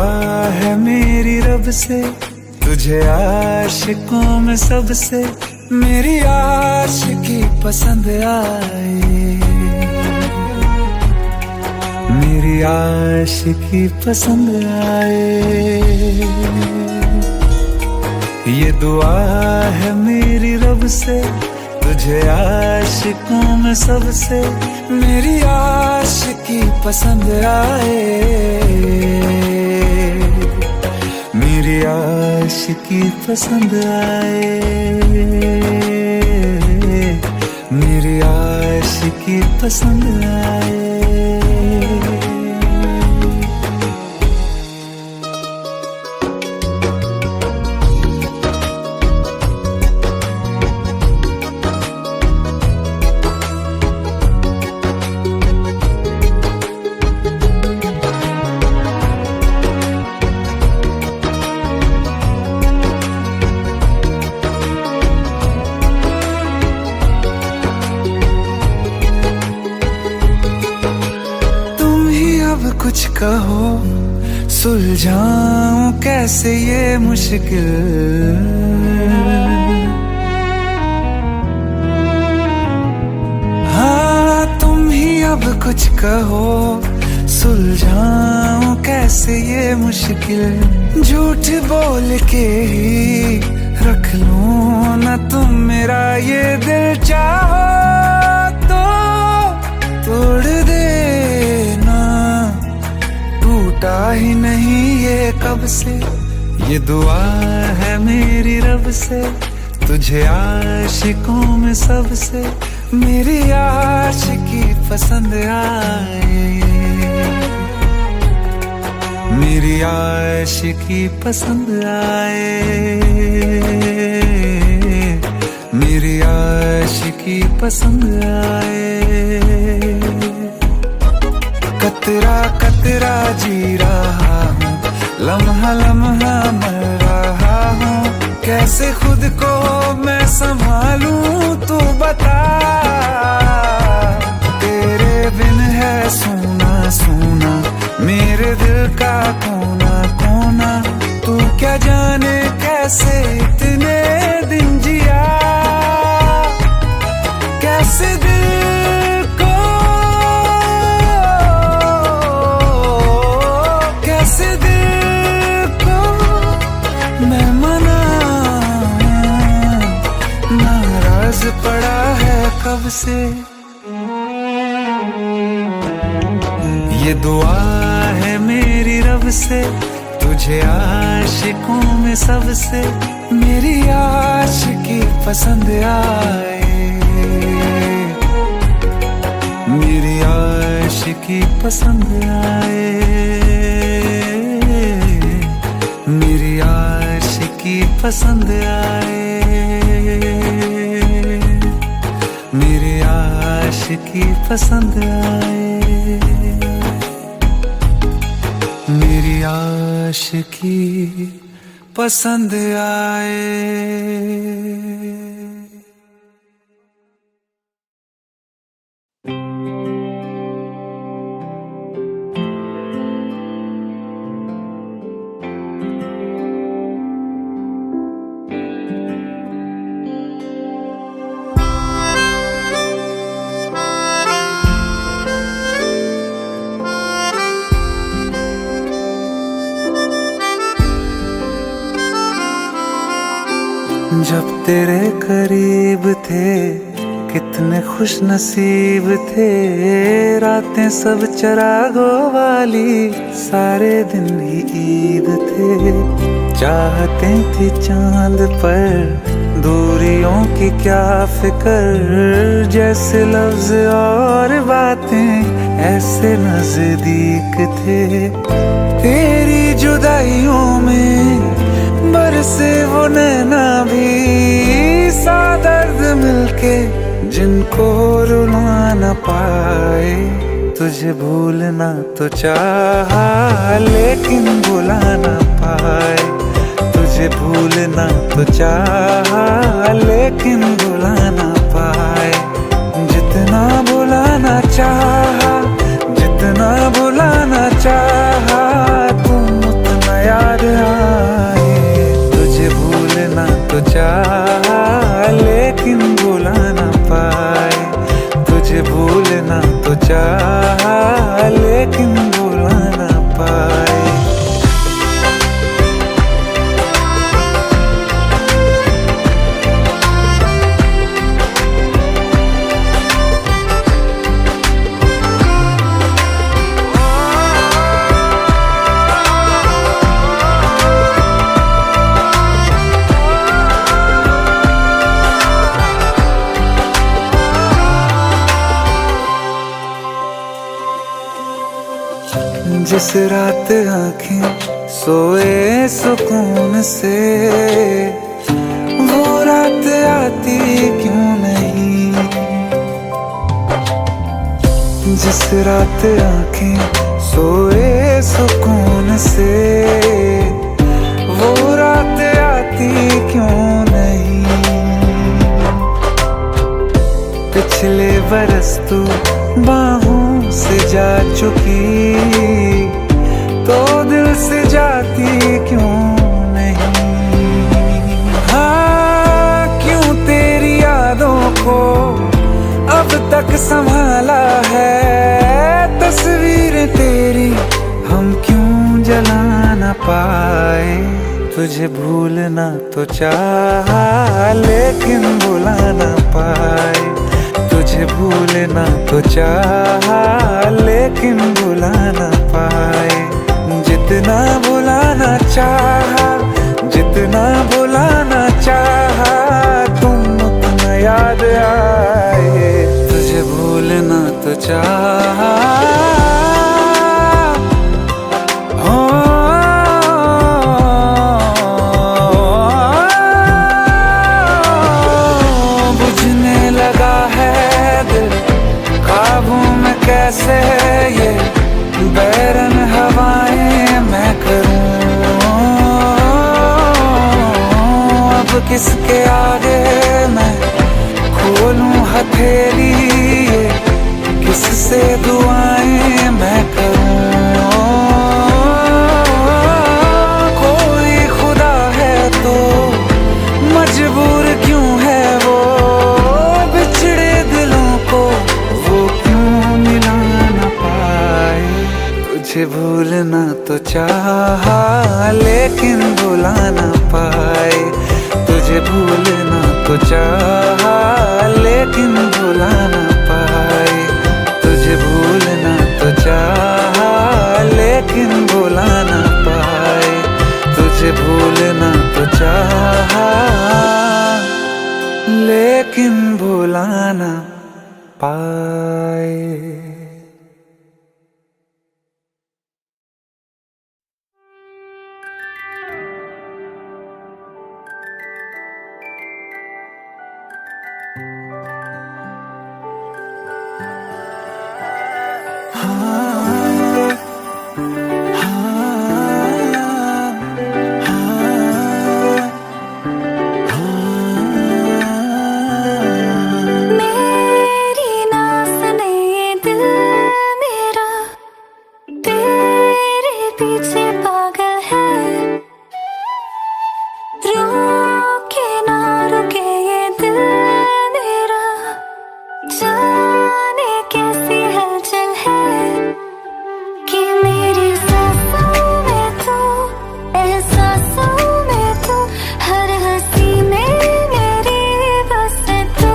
है मेरी रब से, तुझे आशिकों में सबसे मेरी आशिकी पसंद आए। मेरी मेरी आशिकी पसंद आए। ये दुआ है मेरी रब से, तुझे आशिकों में सबसे मेरी आशिकी पसंद आए। मेरी आशिकी पसंद आए। मेरी आशिकी पसंद आए। कुछ कहो सुलझाऊं कैसे ये मुश्किल। हाँ तुम ही अब कुछ कहो सुलझाऊं कैसे ये मुश्किल। झूठ बोल के ही रख लूं ना तुम मेरा ये दिल, चाहो तो तोड़ देना। टूटा ही नहीं ये कब से, ये दुआ है मेरी रब से, तुझे आशिकों में सबसे मेरी आशिकी पसंद आए। मेरी आशिकी पसंद आए। मेरी आशिकी पसंद आए। कतरा कतरा जी रहा हूँ, लम्हा लम्हा मर रहा हूँ। कैसे खुद को मैं संभालूं तू बता। तेरे बिन है सूना सूना मेरे दिल का कोना कोना। तू क्या जाने कैसे इतने दिन जिया, कैसे दिल को कैसे दिल को मैं मनाऊं। नाराज पड़ा है कब से, ये दुआ है मेरी रब से, तुझे आशिकों में सबसे मेरी आशिकी पसंद आए। मेरी आशिकी पसंद आए। मेरी आशिकी पसंद आए। मेरी आशिकी पसंद आए। मेरी आशिकी पसंद आए। जब तेरे करीब थे कितने खुश नसीब थे। रातें सब चरागों वाली, सारे दिन ही ईद थे। चाहते थी चांद पर दूरियों की क्या फिक्र। जैसे लफ्ज और बातें ऐसे नजदीक थे। तेरी जुदाइयों में बरसे वो नैना भी, सा दर्द मिलके जिनको रुला न पाए। तुझे भूलना तो चाहा लेकिन भुला न पाए। तुझे भूलना तो चाहा लेकिन भुला न पाए। जितना भुलाना चाहा, जितना भुलाना चाहा, तुम उतना याद आए। तो चाहा लेकिन भुला न पाए। तुझे भूलना तो चाहा लेकिन जिस रात आंखें सोए सुकून से, वो रात आती क्यों नहीं। जिस रात आंखें सोए सुकून से, वो रात आती क्यों नहीं। पिछले बरस तू बाहों से जा चुकी, तो दिल से जाती क्यों नहीं। हाँ, क्यों तेरी यादों को अब तक संभाला है, तस्वीर तेरी हम क्यों जला ना पाए। तुझे भूलना तो चाहा लेकिन भुला ना पाए। तुझे भूलना तो चाहा लेकिन भुला ना पाए। जितना भुलाना चाहा, जितना भुलाना चाहा, तुम उतना याद आए। तुझे भूलना तो चाहा, बुझने लगा है दिल काबू में कैसे, ये बैरन हवाएं मैं करूं। अब किसके आगे मैं खोलूं हथेली, ये किससे दुआएं मैं करूं। कोई खुदा है तो मजबूर क्यों है वो, बिछड़े दिलों को वो क्यों मिला ना पाए। तुझे भूलना तो चाहा लेकिन भुला ना पाए। तुझे भूलना तो चाहा लेकिन भुला ना पाए। तुझे भूलना तो चाहा लेकिन भुला ना पाए। तुझे भूलना तो चाहा लेकिन भुला ना पाए।
मेरी ना सुने ये दिल मेरा, तेरे पीछे पागल है। रुके ना रुके ये दिल मेरा, जाने कैसी हलचल है कि मेरी सांसों में तू, एहसासों में तू, हर हंसी में मेरी बस तू।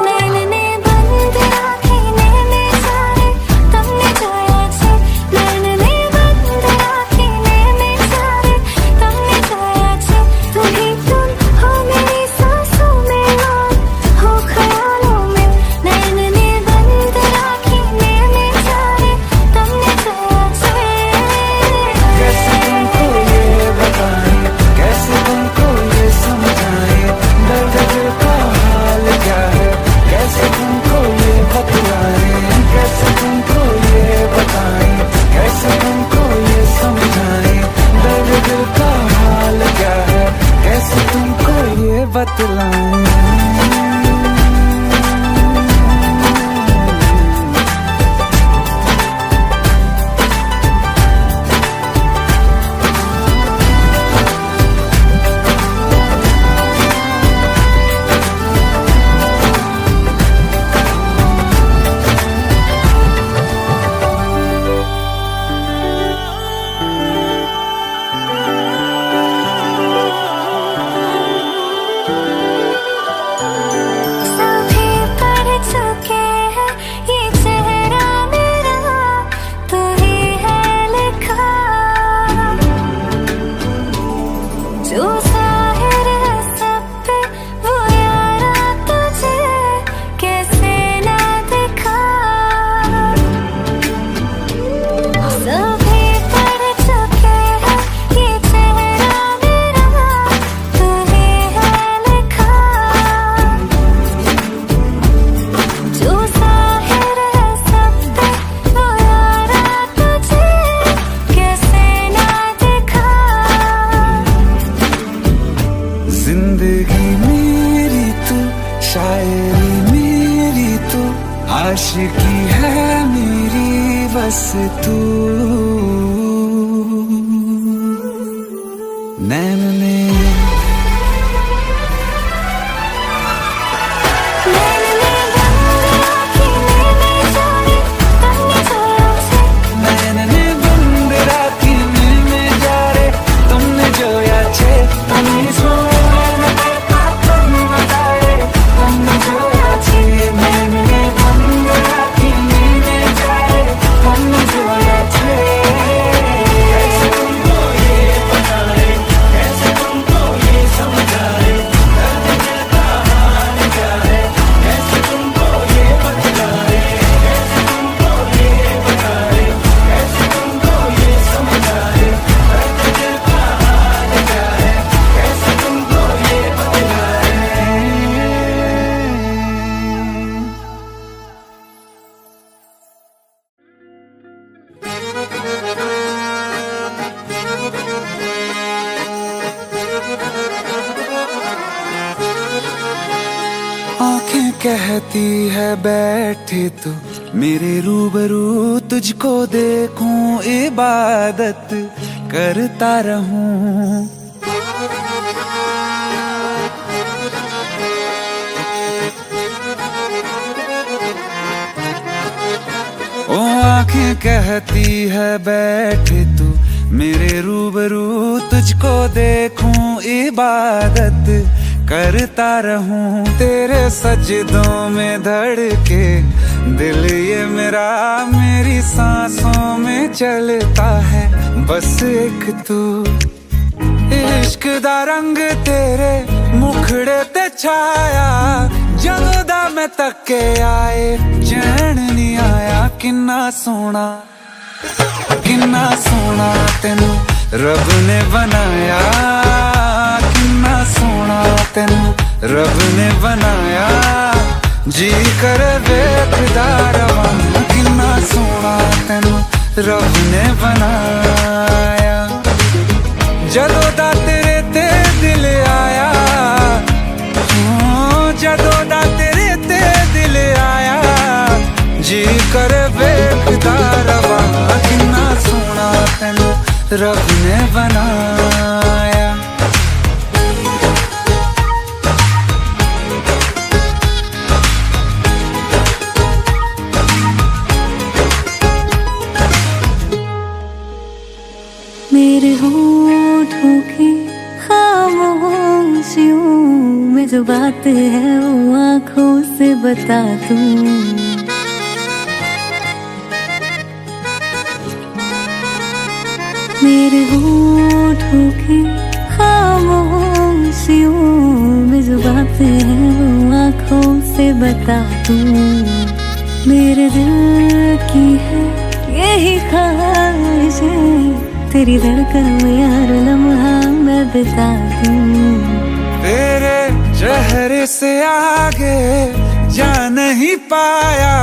नैनने बंद आँखें ने सारे तमने जाया छे। नैनने बंद आँखें ने सारे तमने जाया छे। तू ही तुम हो मेरी सांसों में और हो ख्यालों में। नैनने बंद आँखें ने सारे तमने जाया छे।
कैसे तुमको ये बताएं, कैसे तुमको ये समझाएं, दर्द दिल का हाल क्या है, कैसे तुमको ये बतलाएं। कैसे तुमको ये बताएं, कैसे तुमको ये समझाएं, दर्द दिल का हाल क्या है, कैसे तुमको ये बतलाएं। कहती है बैठे तू मेरे रूबरू, तुझको देखूं इबादत करता रहूं। ओ आंखें कहती है बैठे तू मेरे रूबरू, तुझको देखूं इबादत करता रहूं। तेरे सजदों में धड़के दिल ये मेरा, मेरी सांसों में चलता है बस एक तू। इश्क दा रंग तेरे मुखड़े ते छाया, ਜਦੋਂ ਦਾ मैं तके आए चैन नहीं आया। किन्ना सोना तेनू रब ने बनाया, किन्ना सोना तेनू रब ने बनाया। जी कर वेखदा रवां, किन्ना सोना तेनू रब ने बनाया। जदों दा तेरे ते दिल आया, जदों दा तेरे ते दिल आया। जी कर वेखदा रवां, किन्ना सोना तेनू रब ने बनाया।
मेरे होठों की खामोशियों में जो बात है वो आँखों से बता दूं। मेरे होठों की खामोशियों में जो बात है वो आँखों से बता दूं। मेरे दिल की है यही ख्वाहिश है, तेरी धड़कन में यार लम्हा मैं बिता दूं।
तेरे चेहरे से आगे जा नहीं पाया,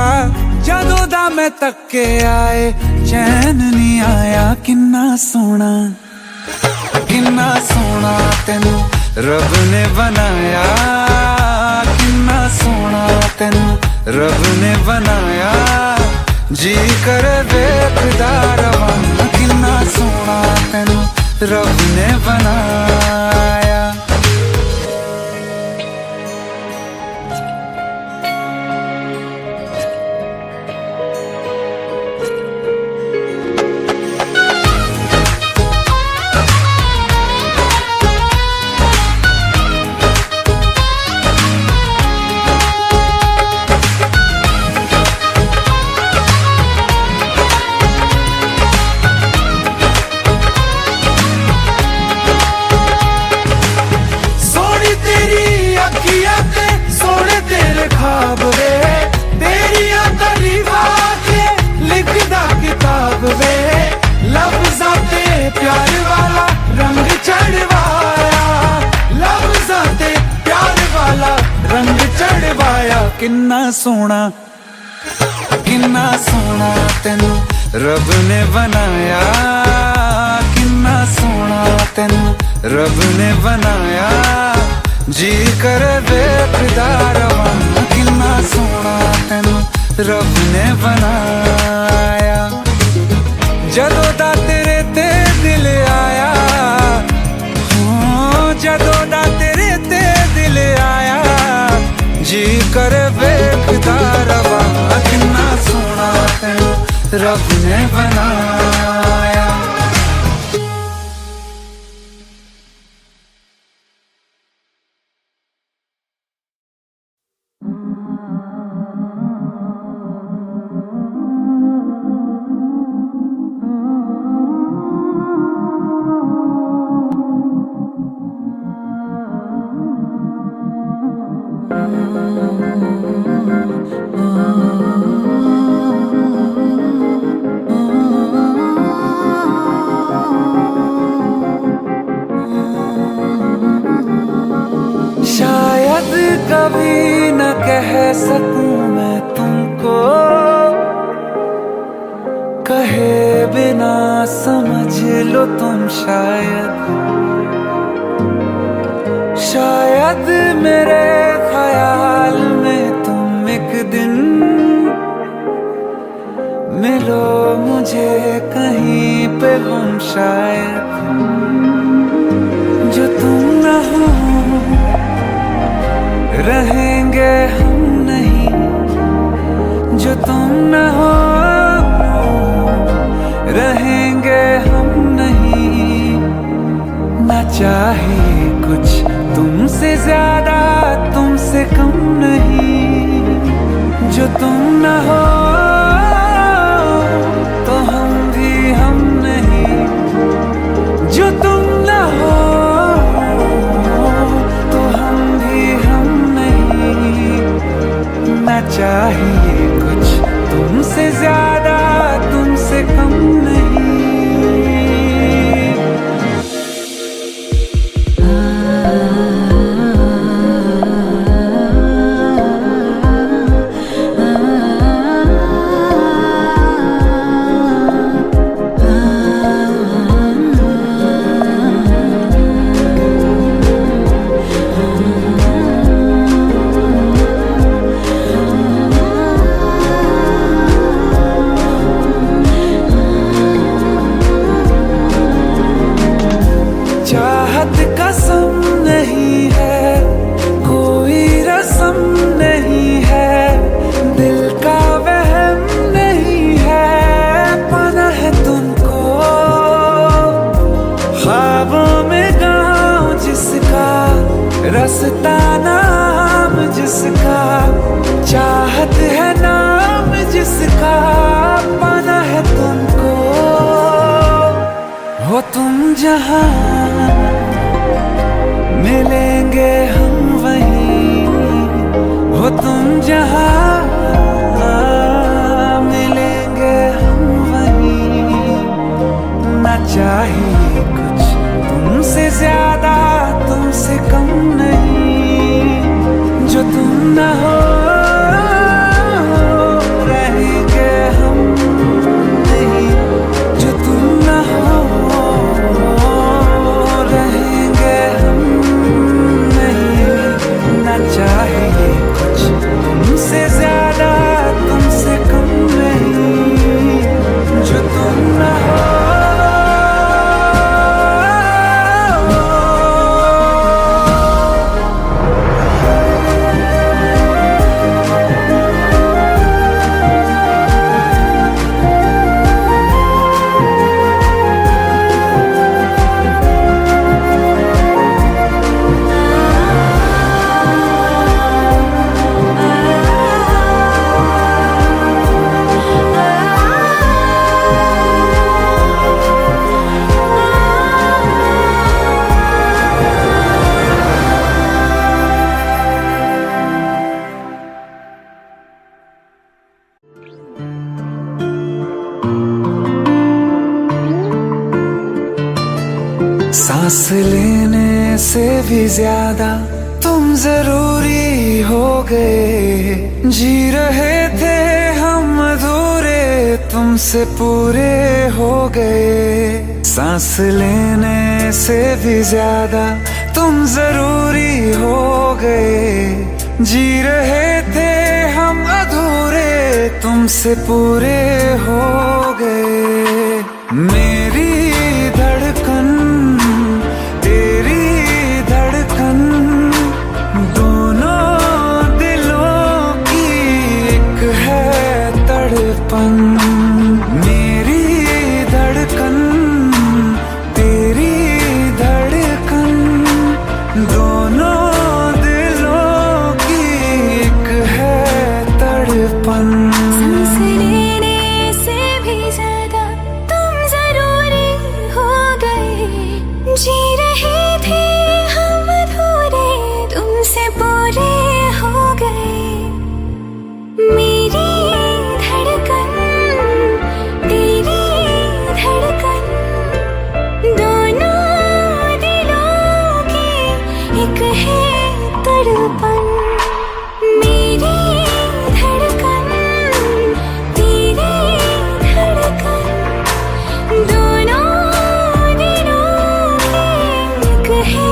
जदों दा मैं तके आए चैन नहीं आया। किन्ना सोना तेनू रब ने बनाया, किन्ना सोना तेनू रब ने बनाया। जी कर वेखदा रवां, किन्ना सोना तेनू रब ने बनाया। प्यार वाला रंग चढ़वाया, लफ्ज़ां ते प्यार वाला रंग चढ़वाया। किन्ना सोना तेनू रब ने बनाया, किन्ना सोना तेनू रब ने बनाया। जी कर वेखदा रवां, किन्ना सोना तेनू रब ने बनाया। जदों दा तेरे ते दिल आया, जदों दा तेरे ते दिल आया। जी कर वेखदा रवां, किन्ना सोना तेनू रब ने बनाया। शायद कभी न कह सकूं मैं तुमको, कहे बिना समझ लो तुम शायद मेरे ख्याल में तुम मिलो मुझे कहीं पे हम शायद, जो तुम न हो रहेंगे हम नहीं, जो तुम न हो रहेंगे हम नहीं। ना चाहिए कुछ तुमसे ज्यादा, तुमसे कम नहीं, जो तुम न हो तो हम भी हम नहीं, जो तुम न हो तो हम भी हम नहीं। ना चाहिए कुछ तुमसे ज्यादा, तुमसे कम नहीं। चाहत कसम नहीं है, कोई रस्म नहीं है, दिल का वहम नहीं है, पाना है तुमको ख्वाबों में गाँव जिसका, रास्ता नाम जिसका, चाहत है नाम जिसका, पाना है तुमको। हो तुम जहाँ मिलेंगे हम वहीं, हो तुम जहाँ मिलेंगे हम वहीं। ना चाहिए कुछ तुमसे ज्यादा, तुमसे कम नहीं, जो तुम न हो रहेंगे हम नहीं, जो तुम न हो रहेंगे हम नहीं। ना चाहिए कुछ तुमसे ज्यादा, तुमसे कम नहीं, जो तुम न हो। सांस लेने से भी ज्यादा तुम जरूरी हो गए, जी रहे थे हम अधूरे, तुमसे पूरे हो गए। सांस लेने से भी ज्यादा तुम जरूरी हो गए, जी रहे थे हम अधूरे, तुमसे पूरे हो गए। मेरी धड़कन तेरी धड़कन, दोनों दिलों की एक है तड़पन। मेरी धड़कन तेरी धड़कन, दोनों दिलों की एक है तड़पन।
सांस लेने से भी ज्यादा तुम जरूरी हो गए, जी रहे थे हम अधूरे, तुमसे पूरे हो गए। मेरी धड़कन तेरी धड़कन, दोनों दिलों की एक है तड़पन। मेरी धड़कन तेरी धड़कन, दोनों दिलों की एक है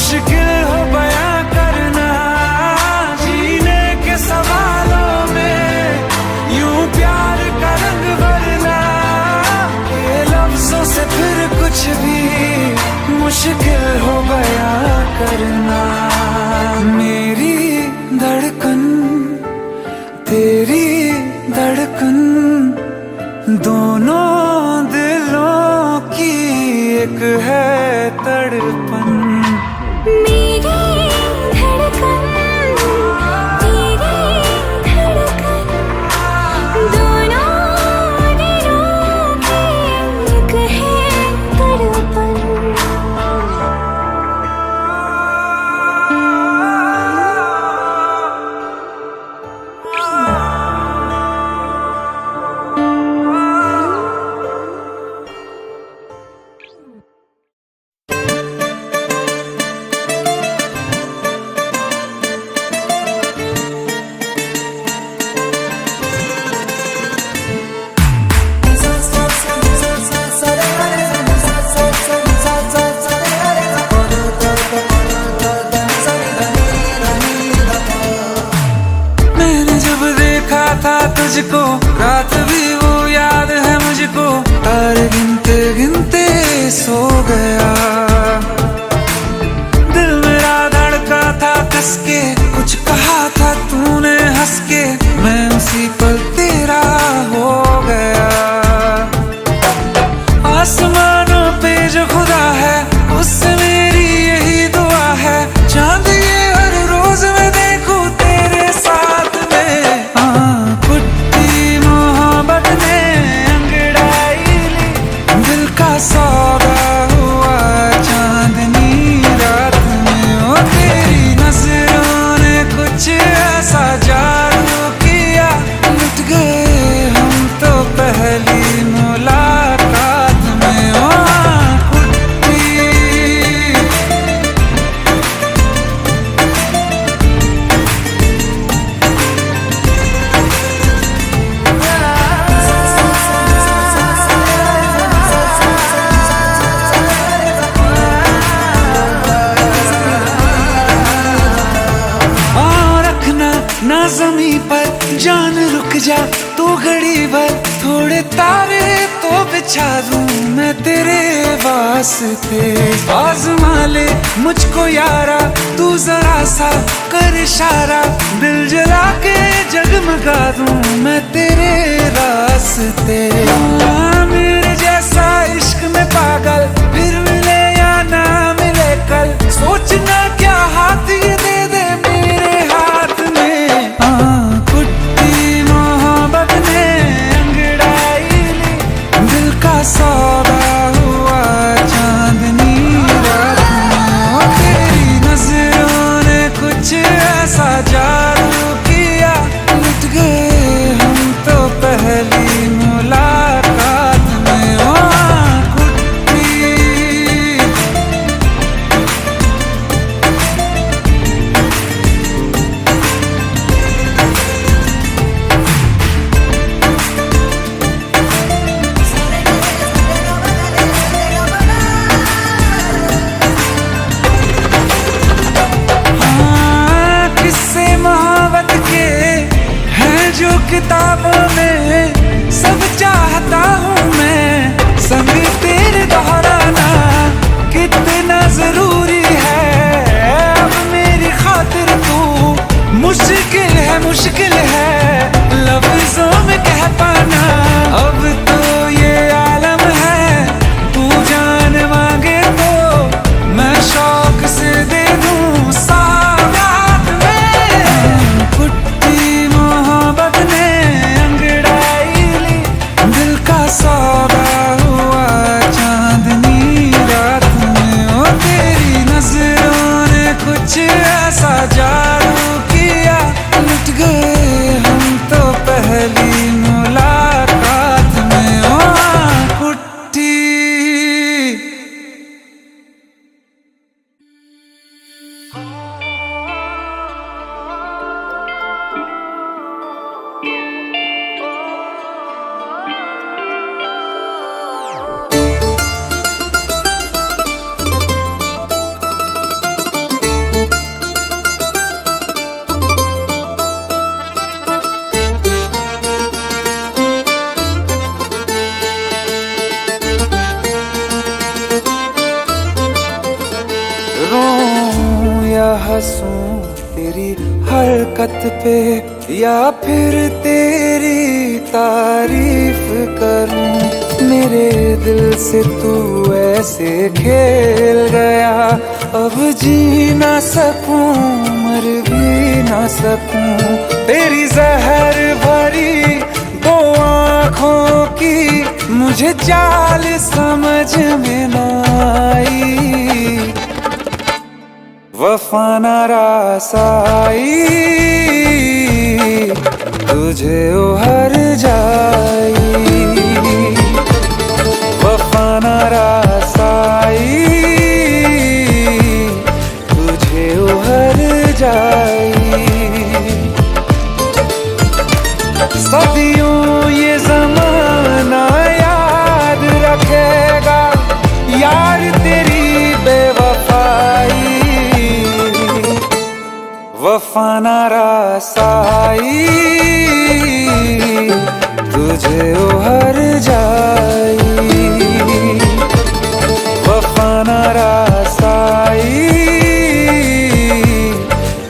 मुश्किल हो बयां करना जीने के सवालों में, यूं प्यार का रंग भरना ये लफ्जों से फिर कुछ भी मुश्किल हो बयां करना। मेरी धड़कन तेरी धड़कन दोनों दिलों की एक है तड़पन।
मेरी धड़कन तेरी धड़कन दोनों दिलों की एक है तड़पन।
तुझको रात भी वो याद है मुझको, तारे गिनते गिनते सो गया। दिल मेरा धड़का था कस के, कुछ कहा था तूने हंस के, मैं उसी पल तेरा हो गया। आसमानों पे जो खुदा है उससे मेरी यही दुआ है, चांद ये हर रोज मैं देखूं तेरे साथ में। सौदा हुआ चांदनी रात में, ओ तेरी नजरों ने कुछ ऐसा जादू किया, लुट गए हम तो पहली मुलाकात में। ओ ना ज़मीं पर जान रुक जा तू घड़ी भर, थोड़े तारे तो बिछा दूं मैं तेरे वास्ते। आज़मा ले मुझको यारा तू जरा सा कर इशारा, दिल जला के जगमगा दूं मैं तेरे रास्ते। मेरे जैसा इश्क में पागल फिर मिले या ना मिले कल, सोचना क्या हाथ ये दे दे मेरे हाथ में। कुट्टी मोहब्बत ने अंगड़ाई ली, दिल का सौदा हुआ चांदनी रात में, ओ तेरी नजरों ने कुछ ऐसा जादू किया, लुट गए हम तो पहली मुलाकात मोहब्बत पे या फिर तेरी तारीफ करूं। मेरे दिल से तू ऐसे खेल गया, अब जी ना सकूं मर भी ना सकूं। तेरी जहर भरी दो आँखों की मुझे चाल समझ में ना आई। वफा ना रास आई, तुझे उहर जाई। वफा ना रास आई, तुझे उहर जाई। सदियों ये ज़माना याद रखेगा यार तेरी बेवफाई। वफा ना रास आई, तुझे उहर जाई। वफा ना रास आई,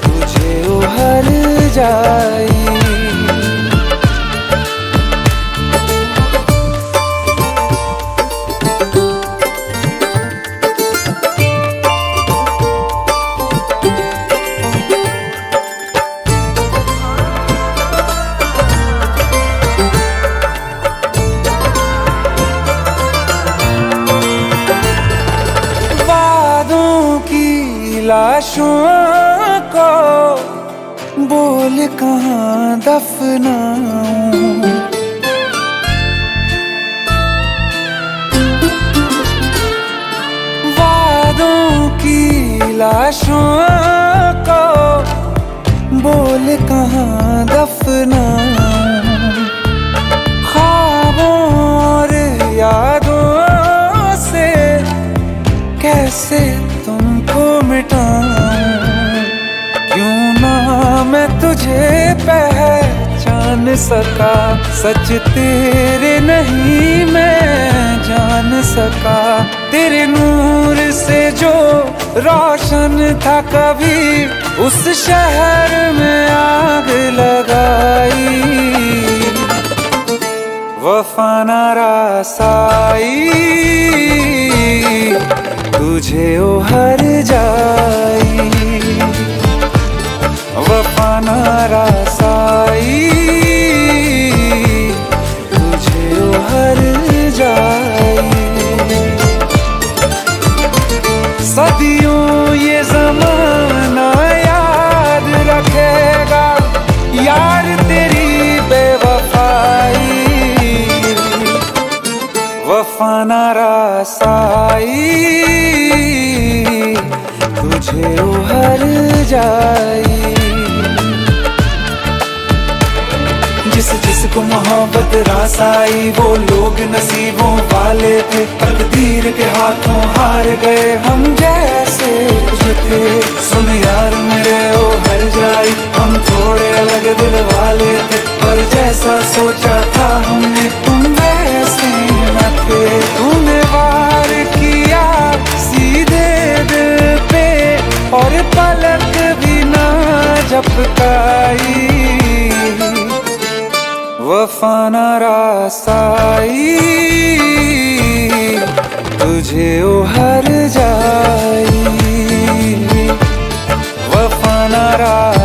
तुझे उहर जाई। लाशों को बोल कहाँ दफनाऊं। वादों की लाशों को बोल कहाँ दफनाऊं। ख्वाबों और यादों से कैसे तुमको मिटाऊं। क्यों ना मैं तुझे पहचान सका, सच तेरे नहीं मैं जान सका। तेरे नूर से जो रोशन था कभी, उस शहर में आग लगाई। वफा ना रास आई, तुझे उहर जाई। वफा ना रास आई, तुझे उहर जाई। सदियों ये ज़माना याद रखेगा यार तेरी बेवफाई। वफा ना रास आई, तुझे उहर जाई। जिसको मोहब्बत रास आई वो लोग नसीबों वाले थे। तकदीर के हाथों हार गए हम जैसे जो थे। सुन यार मेरे ओ हर जाई, हम थोड़े अलग दिल वाले थे। पर जैसा सोचा था हमने तुम वैसे न थे। तूने वार किया सीधे दिल पे और पलक भी ना झपकाई। वफा ना रास आई, तुझे उहर जाई। वफा ना रास